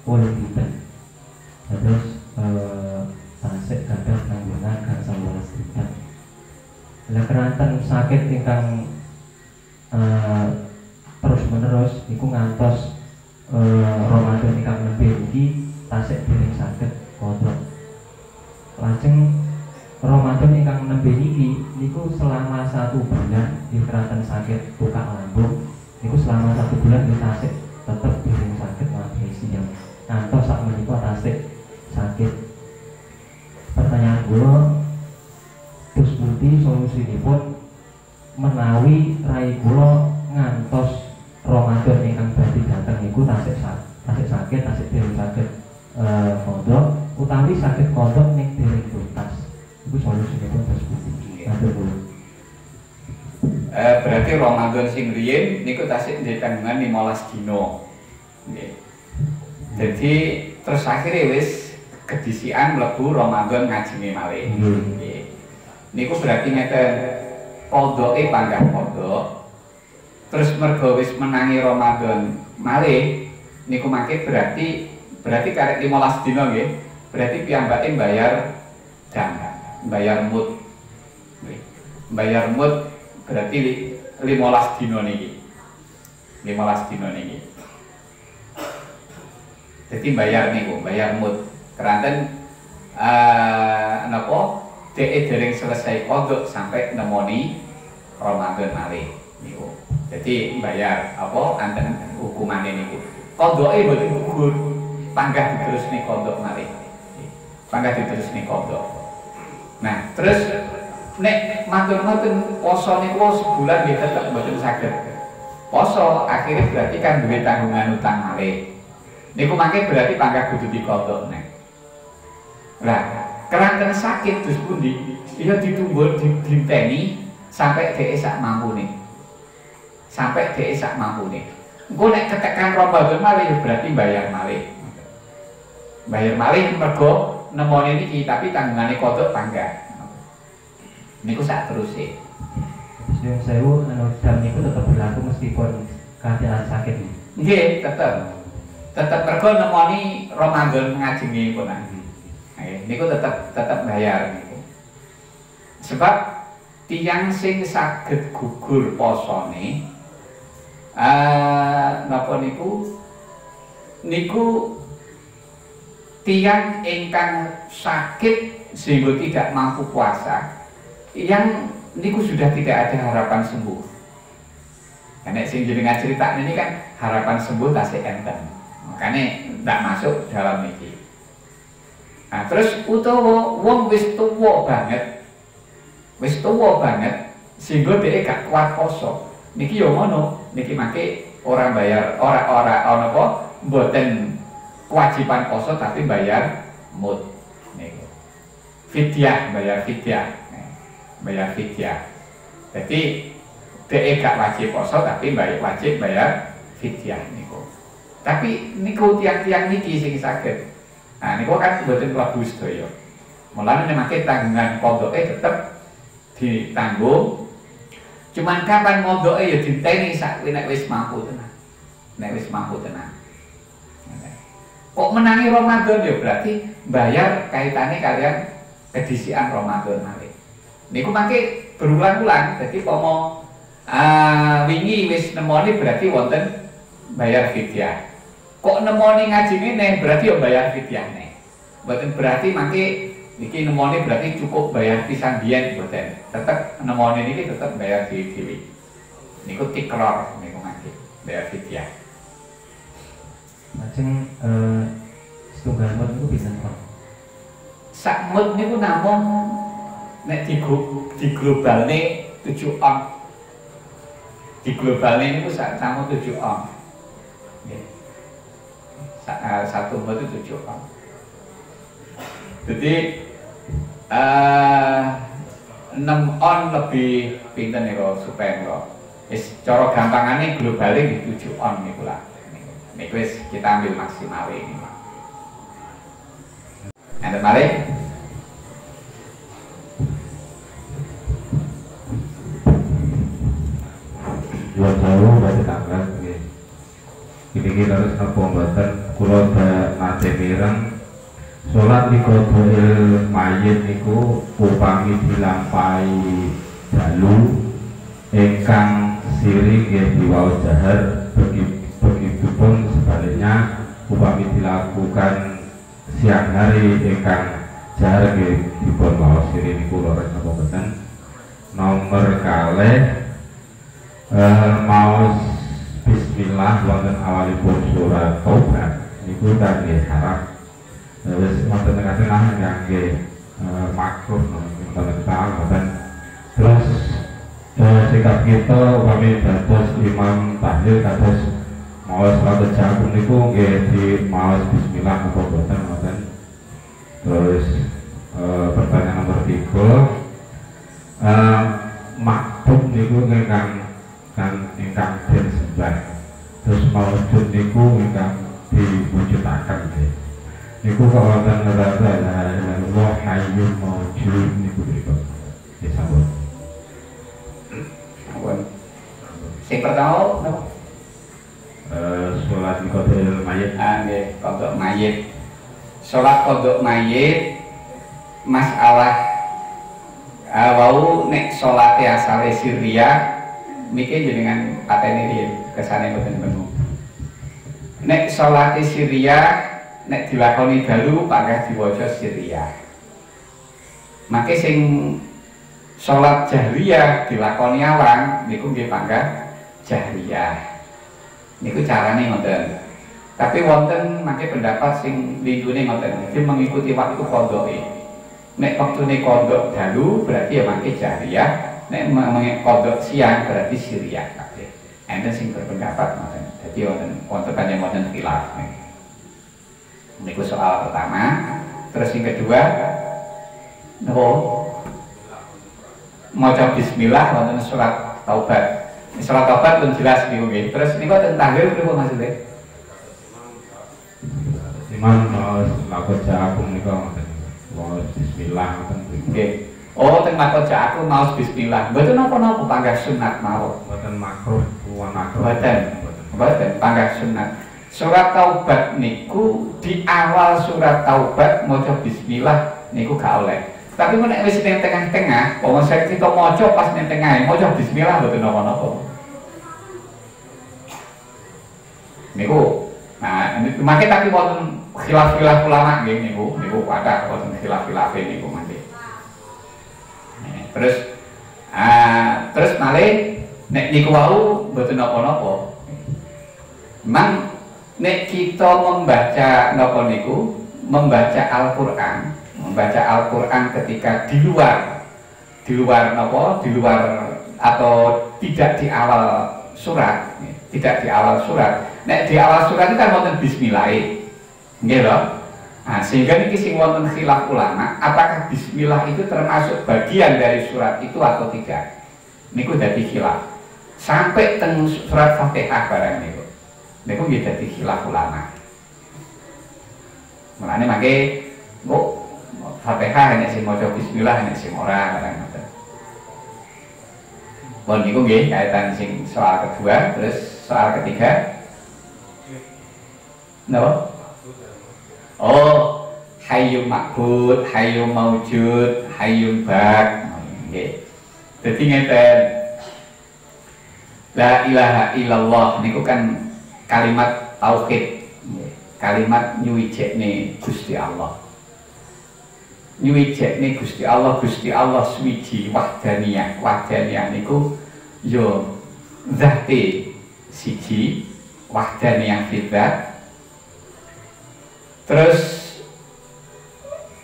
ulun dinten. Terus tasik gadah tanggungan gangsal welas dinten. Lah keranten sakit ingkang terus menerus iku ngantos Ramadan ingkang nembe iki tasik dereng saged kodok. Lajeng Ramadan ingkang nembe iki niku selama 1 bulan di keranten sakit tukak lambung niku selama 1 bulan di tasik tetep dereng saged nglampahi siam. Ngantos sak menika tasik sakit. Pertanyaan kula, terus pundi solusinipun menawi rai kula ngantos Ramadan ingkang badhe dateng niku tasik sakit, tasik dereng saged kodok utawi saged kodok ning dereng tuntas. Iku solusinipun terus pundi? Matur nuwun. Berarti Ramadan sing riyen niku tasik nggih tanggungan 15 dina. Nggih. Jadi terus akhirnya wis kedisian mlebu Ramadan ngajine malih. Nggih. Niku berarti ngeten kodoke panggah kodok. Terus mergo wis menangi Ramadan malih niku mangke berarti karek 15 dina nggih. Berarti piyambake bayar dana, bayar mut. Nggih. Bayar mut berarti 15 dina niki. 15 dina niki. Jadi bayar niku, bayar mut. Keranten napa dhek dereng selesai kodok sampai nemoni Ramadan malih niku. Jadi bayar apa anten hukumane niku. Kodoke mboten gugur, panggah diterusne kodok malih. Panggah diterusne kodok. Nah, terus nek matur-matur poso niku sebulan nggih tetep mboten saged. Poso akhirnya berarti kan duwe tanggungan utang malih. Niku mangke berarti panggah kudu dikodok nek. Lah, keranten sakit terus pundi? Iya ditumbul dinteni sampai dhek sak mampune. Sampai dhek sak mampune. Engko nek ketekan Ramadan malih berarti bayar malih. Bayar malih mergo nemoni niki tapi tanggungane kodok panggah. Niku sak teruse. Nyuwun sewu dam niku tetep berlaku meskipun keadaan sakit. Nggih, tetep. Tetep mergo nemoni Ramadan ngajenge pun nanti. Niku tetep bayar niku. Sebab tiyang sing saged gugur posone napa niku tiyang ingkang sakit sehingga tidak mampu puasa, yang niku sudah tidak ada harapan sembuh. Karena sing jenengan cerita ini kan harapan sembuh tasih enten. Makanya tidak masuk dalam niki. Nah, terus utawa wong wis tuwa banget, sehingga dia gak kuat poso. Niki yo ngono, niki make orang bayar orang apa mboten kewajiban poso tapi bayar mut niku. Fidyah, bayar fidyah. Jadi dia gak wajib poso tapi wajib bayar fidyah niku. Tapi niku tiang-tiang niki sing saged. Nah niku kan mboten klebu sedaya. Mulane nek tanggungan pondoke tetep ditanggung. Cuman kapan mondoke ya dinteni sak nek wis mampu tenan. Nek wis mampu tenan. Kok menangi Ramadan ya berarti bayar kaitannya kalian kedisian Ramadan malih. Niku mangke berulang-ulang. Jadi pomo wingi wis nemoni berarti wonten bayar fidyah. Kok nemoni ngaji ngene berarti yo bayar fidyahne. Mboten berarti mangke niki nemoni berarti cukup bayar pisan biyen mboten. Tetep nemoni niki tetep bayar dhewe-dhewe. Niku tikror niku mangke bayar fidyah. Lajeng setunggal mut niku pinten Pak? Sak mut niku namung nek diglobalne 7 on. Diglobalne niku sak namung 7 on. Nggih. Satu mut itu 7 on. Jadi 6 on lebih pinten niku supaya niku. Wis cara gampangane globale 7 on niku lah. Niku wis kita ambil maksimal ini. Enten malih Jual jauh berarti tanggal ini harus nopo mboten kula nate mireng salat di qodhoil mayit niku upami dilampahi dalu ingkang siri nggih diwaos jahar begitupun sebaliknya upami dilakukan siang hari ingkang jahar nggih dipun waos siri niku lores napa mboten. Nomor kalih maos bismillah wonten awalipun surat Taubat niku kangge harap wis wonten tengah-tengah kangge makruh wonten taatan. Terus sikap kita upami dados imam tahlil kados maos salat jagung niku nggih di maos bismillah apa boten wonten. Terus pertanyaan nomor 3 maktub niku ingkang den sembah terus maujud niku ingkang diwujudaken niku kok wonten neraka Allah hayyun maujud niku pripun disambut. sing pertama napa? Salat qodhoil mayit. Nggih, qodho mayit. Salat qodho mayit masalah wau nek salate asale sirriyah niki jenengan pateni riyen kesane mboten benu. Nek salate sirriyah nek dilakoni dalu panggah diwaca sirriyah. Mangke sing salat jahriyah dilakoni awang niku nggih panggah jahriyah. Niku carane ngoten. Tapi wonten mangke pendapat sing lindune ngoten, iki mengikuti waktu qodhoe. Nek waktune qodho dalu berarti ya mangke jahriyah. Nek kodok siang berarti sirriyah kabeh. Enten sing berpendapat ngoten. Dadi wonten panjang wonten khilaf. Niku soal pertama. Terus yang kedua, maca bismillah wonten surat Taubat. Surat Taubat pun jelas niku nggih. Terus niku wonten tahlil pripun maksudnya? Iman maos lakon jagung niku wonten maos bismillah wonten. Nggih. Oh, teng makoja aku maos bismillah. Mboten napa-napa panggah sunat mawon. Mboten makruh, kuwi makruh. Mboten panggah sunat. Surat Taubat niku di awal surat Taubat maca bismillah niku gak oleh. Tapi nek wis ning tengah-tengah, wong sing kita maca pas ning tengah maca bismillah mboten napa-napa. Niku nah, mangke tapi wonten khilaf-khilaf ulama nggih niku ada wonten khilaf-khilaf niku mangke. Terus malih nek niku wau mboten napa-napa. Memang nek kita membaca napa niku, membaca Al-Qur'an ketika di luar napa, di luar atau tidak di awal surat, tidak di awal surat. Nek di awal surat itu kan wonten bismillah. Nggih lho. Nah, sehingga niki sing wonten khilaf ulama, apakah bismillah itu termasuk bagian dari surat itu atau tidak? Niku dadi khilaf. Sampai teng surat Fatihah barang niku. Niku nggih dadi khilaf ulama. Mulane mangke kok Fatihah nek sing maca bismillah nek sing ora barang ngoten. Bon niku nggih kaitan sing soal kedua, terus soal ketiga. Napa? Oh, hayyun ma'bud, hayyun maujud, hayyun baq. Nggih. Dadi ngeten. La ilaha illallah niku kan kalimat tauhid. Kalimat nyuwijekne Gusti Allah. Nyuwijekne Gusti Allah suwiji wahdaniyah. Wahdaniyah niku yo zate siji, wahdaniyah fi dzat. Terus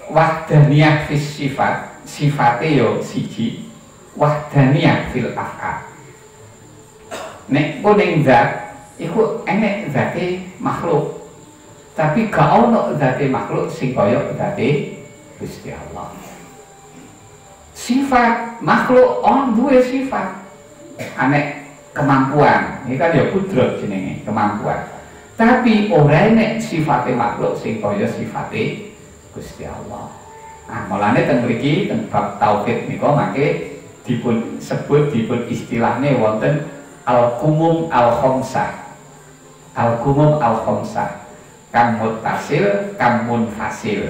wahdaniyah fis sifat, sifate yo siji, wahdaniyah fil af'al. Nek kuning zat iku enek zate makhluk. Tapi gak ono zate makhluk sing kaya zate Gusti Allah. Sifat makhluk on duwe sifat. Anek kemampuan, ini kan ya kudrat jenenge, kemampuan. Tapi ora enek sifate makhluk sing kaya sifate Gusti Allah. Nah, mulane teng mriki teng bab tauhid nika mangke dipun sebut dipun istilahne wonten al-qumum al-khamsah. Al-qumum al-khamsah. Kam muttasil, kam munfasil.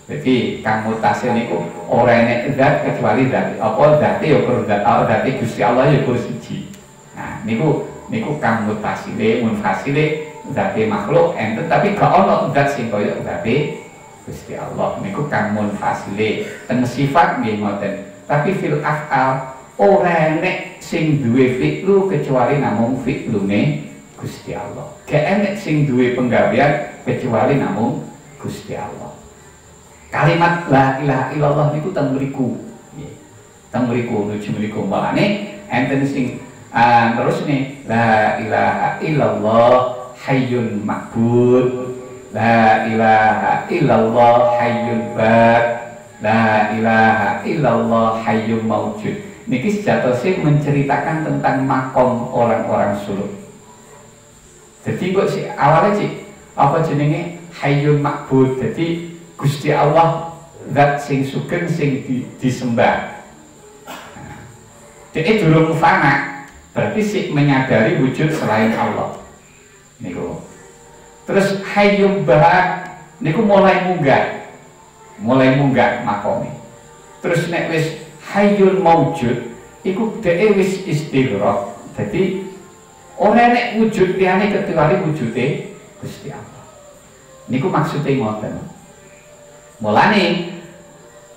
Jadi kam muttasil niku ora enek zat kecuali zat apa zate ya kur zate Gusti Allah ya kur siji. Nah, niku kam muttasile, munfasile zate makhluk enten tapi gak ono zat sing kaya zate Gusti Allah. Niku kam munfasile. Ten sifat nggih ngoten. Tapi fil af'al ora enek sing duwe fi'lu kecuali namung fi'lune Gusti Allah. Gak enek sing duwe penggawean kecuali namung Gusti Allah. Kalimat la ilaha illallah niku teng mriku. Nggih. Teng mriku nuju mriku malane enten sing terus nih la ilaha illallah hayyun ma'bud, la ilaha illallah hayyun baq, la ilaha illallah hayyun maujud. Niki sejatosnya menceritakan tentang makom orang-orang suluk. Jadi kok si awalnya sih apa jenenge hayyun ma'bud. Jadi Gusti Allah zat sing sugeng sing disembah. Jadi durung fana. Berarti sih menyadari wujud selain Allah. Niku. Terus hayyun baq niku mulai munggah makome. Terus nek wis hayyun maujud iku dhewe wis istighraq. Dadi ora nek wujud liyane kecuali wujude Gusti Allah. Niku maksude ngoten. Mulane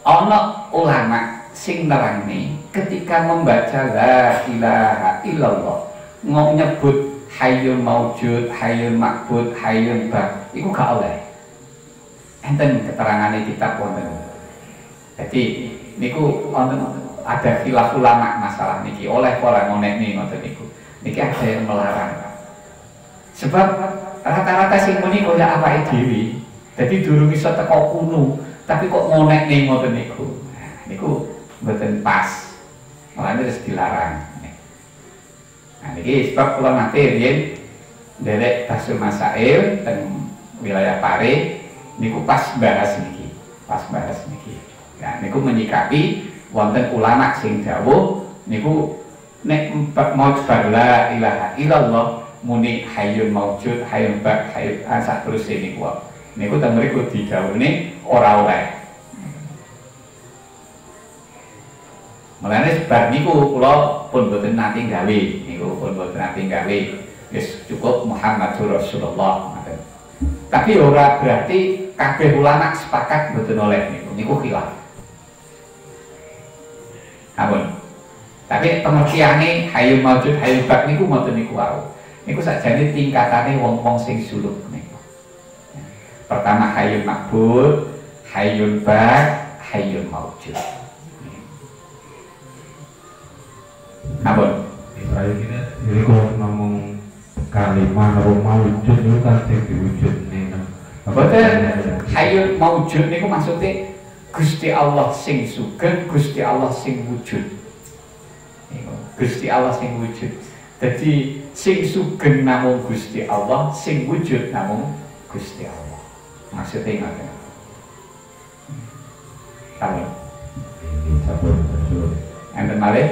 ana ulama sing nerangne ketika membaca la ilaha illallah nyebut hayyun maujud, hayyun ma'bud, hayyun baq iku gak oleh. Enten keterangane kitab wonten. Jadi niku wonten ada khilaf ulama masalah niki oleh ora ngonekne ngoten niku. Niki ada yang melarang. Sebab rata-rata sing muni kaya awake dhewe. Dadi durung iso teko kuno, tapi kok ngonekne ngoten niku. Nah, niku mboten pas. Malah harus dilarang. Nah, ini sebab kula nate riyen nderek Basul Masail teng wilayah Pare niku pas bahas niki. Nah, niku menyikapi wonten ulama sing dawuh niku nek mau la ilaha illallah muni hayyun maujud, hayyun baq, hayyun saterus niku. Niku teng mriku didhawuhne ora oleh. Mulane sebab niku kula pun boten nate gawe, wis cukup Muhammadur Rasulullah. Tapi ora berarti kabeh ulama sepakat boten oleh niku khilaf. Ampun. Tapi pengertiane hayyun maujud, hayyun baq niku mboten niku wae. Niku sakjane tingkatane wong-wong sing suluk niku. Pertama hayyun ma'bud, hayyun baq, hayyun maujud. Ampun. Saya kira jadi kalau ngomong kalimat rumah wujud itu kan sing diwujud nih. Betul. Hayyun maujud niku maksudnya Gusti Allah sing sugeng, Gusti Allah sing wujud. Gusti Allah sing wujud. Jadi sing sugeng namung Gusti Allah, sing wujud namung Gusti Allah. Maksudnya ngoten. Ampun. Enten malih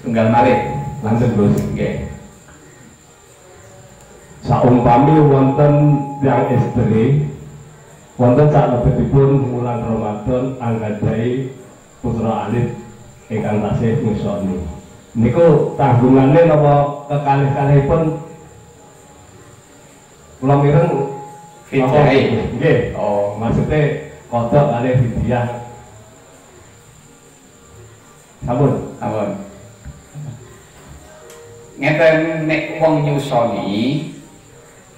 tunggal malih Lanjut Gus. nggih. saumpami wonten yang istri wonten salebetipun wulan Ramadan anggadhahi putra alit ingkang tasih nyusoni. Niku tanggungannya napa kekalih-kalihipun kula mireng Fidyah. nggih. Oh, maksudnya kodok kalih fidyah. Sampun. Ngeten nek wong nyusoni,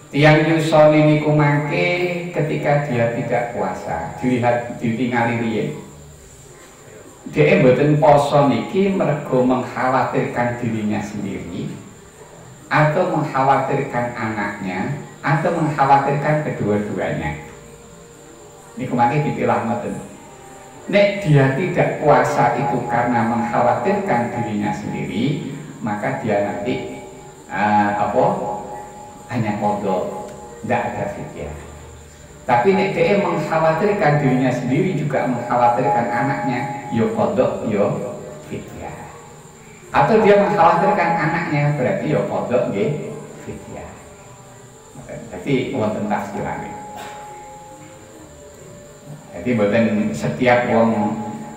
tiang nyusoni niku mangke ketika dia tidak puasa, dilihat ditingali riyen. Dia mboten poso niki mergo mengkhawatirkan dirinya sendiri atau mengkhawatirkan anaknya atau mengkhawatirkan kedua-duanya. Niku mangke dipilah ngoten. Nek dia tidak puasa itu karena mengkhawatirkan dirinya sendiri, maka dia nanti hanya qadha, tidak ada fidyah. Tapi nek dia mengkhawatirkan dirinya sendiri juga mengkhawatirkan anaknya, yo qadha yo fidyah. Atau dia mengkhawatirkan anaknya, berarti yo qadha nggih fidyah. Jadi wonten tafsirane. Jadi mboten setiap wong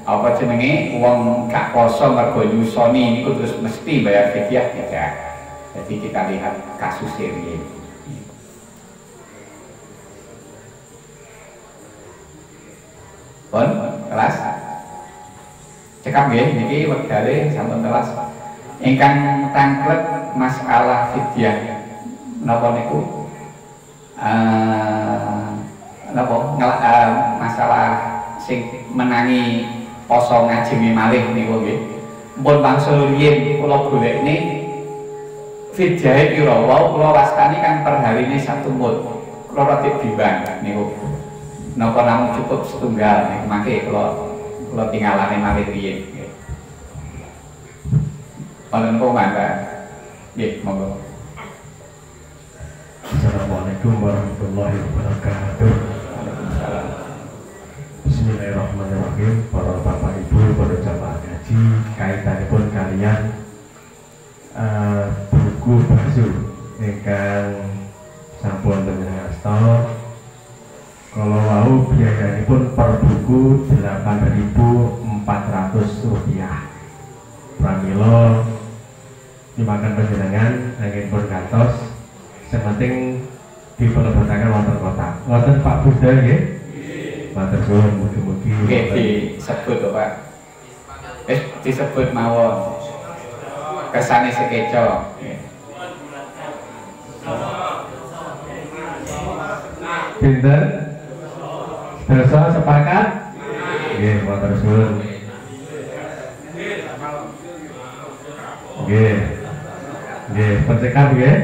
apa jenenge wong gak poso mergo nyusoni niku terus mesti bayar fidyah, tidak. Jadi kita lihat kasus ini. Pun kelas cekap nggih niki wektale sampun telas. Ingkang tanglet masalah fidyah napa niku? Masalah sing menangi poso ngajenge malih niku nggih. Mumpun wangsul riyin kula golekne fidyahe pira wau kula wastani kan per harine 1 mut. Kula rada bimbang niku. Napa namung cukup setunggal niku mangke kula tinggalane malih riyin nggih. Wonten komanda. Nggih, monggo. Assalamualaikum warahmatullahi wabarakatuh. Bismillahirrahmanirrahim. Para bapak ibu, para jamaah ngaji, kaitanipun kalian buku basuh ingkang sampun panjenengan asta. Kalau wau biayanipun per buku 8.400 rupiah. Pramila dimakan panjenengan angin pun gantos. Sementing dipelebetaken wonten kotak. Wonten Pak Budha nggih. Matur suwun mugi-mugi. Nggih disebut to, Pak. Disebut mawon. Kesane sekeca. Pinten? Dosa sepakat? Nggih, matur suwun. Nggih. Nggih, pencekap nggih.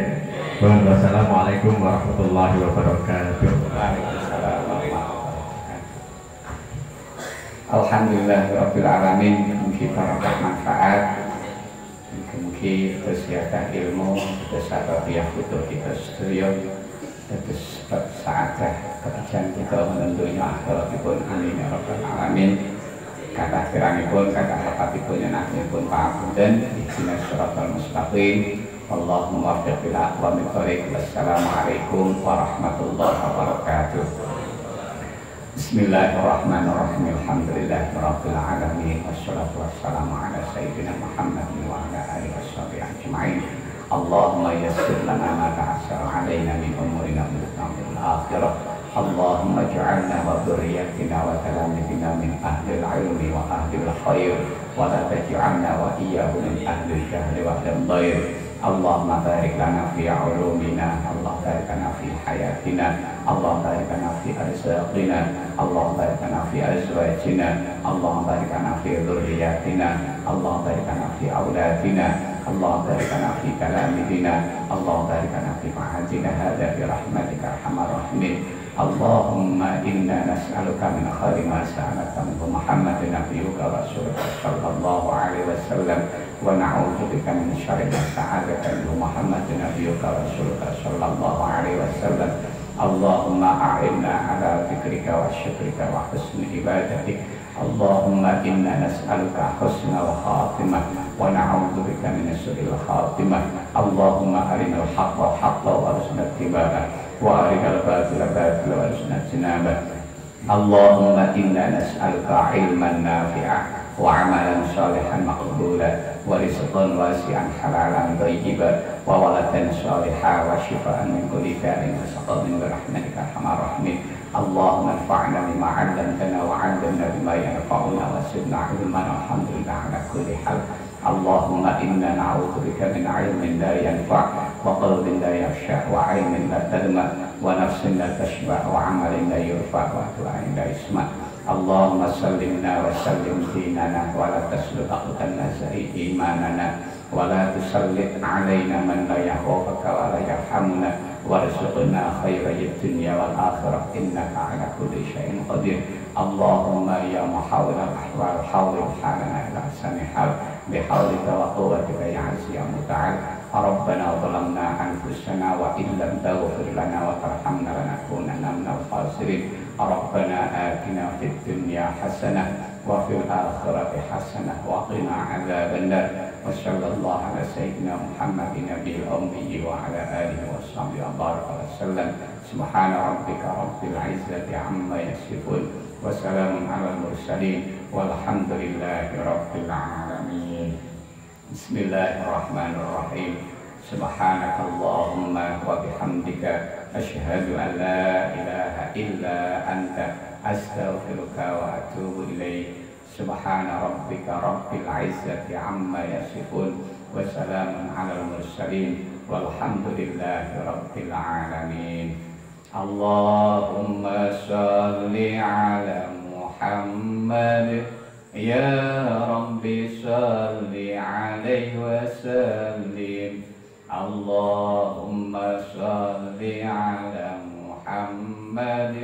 Wassalamualaikum warahmatullahi wabarakatuh. Alhamdulillahirabbil alamin. Mugi barokah manfaat. Mugi tersiadah ilmu, tersabariyah putu kita sedaya. Terus saadah pekerjaan kita menentunya akhiratipun amin ya rabbal alamin. Kata kirangipun, kata hapatipun yanakipun paapunten ihdinas siratal mustaqim. Allahumma waffiq bil aqwamit thoriq. Wassalamualaikum warahmatullahi wabarakatuh. Bismillahirrahmanirrahim. Alhamdulillahirabbil alamin. Wassalatu wassalamu ala sayyidina Muhammadin wa ala alihi washabihi ajmain. Allahumma yassir lana ma ta'assara alaina min umurina fil akhirah. Allahumma ij'alna wa dhurriyyatina wa talamidina min ahli al-ilmi wa ahli al-khair wa la taj'alna wa iyyahum min ahli al-jahli wa ahli al-dhair. Allahumma barik lana fi ulumina, Allah barik lana fi hayatina, Allah barik lana fi arzaqina, Allah barik lana fi azwajina, Allah barik lana fi dhurriyyatina, Allah barik lana fi auladina, Allah barik lana fi kalamidina, Allah barik lana fi ma'adina hadza bi rahmatika arhamar rahimin. Allahumma inna nas'aluka min khairi ma sa'alaka min Muhammadin nabiyyuka wa rasulika sallallahu alaihi wasallam wa na'udzu bika min syarri ma sa'alaka min Muhammadin nabiyyuka wa rasulika sallallahu alaihi wasallam. Allahumma a'inna ala dzikrika wa syukrika wa husni ibadatik. Allahumma inna nas'aluka husnal khatimah wa na'udzu bika min su'il khatimah. اللهم أرنا الحق حقا وارزقنا اتباعه وأرنا الباطل باطلا وارزقنا اجتنابه اللهم إنا نسألك علما نافعا وعملا صالحا مقبولا ورزقا واسعا حلالا طيبا وولدا صالحا وشفاء من كل داء وسقم برحمتك ارحم الراحمين اللهم انفعنا بما علمتنا وعلمنا بما ينفعنا وزدنا علما والحمد لله على كل حال اللهم إنا نعوذ بك من علم لا ينفع وقلب لا يخشع وعين لا تدمع ونفس لا تشبع وعمل لا يرفع ودعاء لا يسمع اللهم سلمنا وسلم ديننا ولا تسلط أقدامنا إيماننا ولا تسلط علينا من لا يخافك ولا يرحمنا وارزقنا خير الدنيا والآخرة إنك على كل شيء قدير اللهم يا محاور الأحوال حاول حالنا إلى أحسن حال بحولك وقوتك يا عزيز يا متعال ربنا ظلمنا أنفسنا وإن لم تغفر لنا وترحمنا لنكونن من الخاسرين ربنا آتنا في الدنيا حسنة وفي الآخرة حسنة وقنا عذاب النار وصلى الله على سيدنا محمد النبي الأمي وعلى آله وصحبه وبارك وسلم سبحان ربك رب العزة عما يصفون وسلام على المرسلين والحمد لله رب العالمين بسم الله الرحمن الرحيم سبحانك اللهم وبحمدك أشهد أن لا إله إلا أنت أستغفرك وأتوب إليك سبحان ربك رب العزة عما يصفون وسلام على المرسلين والحمد لله رب العالمين اللهم صل على محمد يا رب صل عليه وسلم اللهم صل على محمد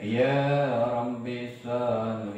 يا رب صل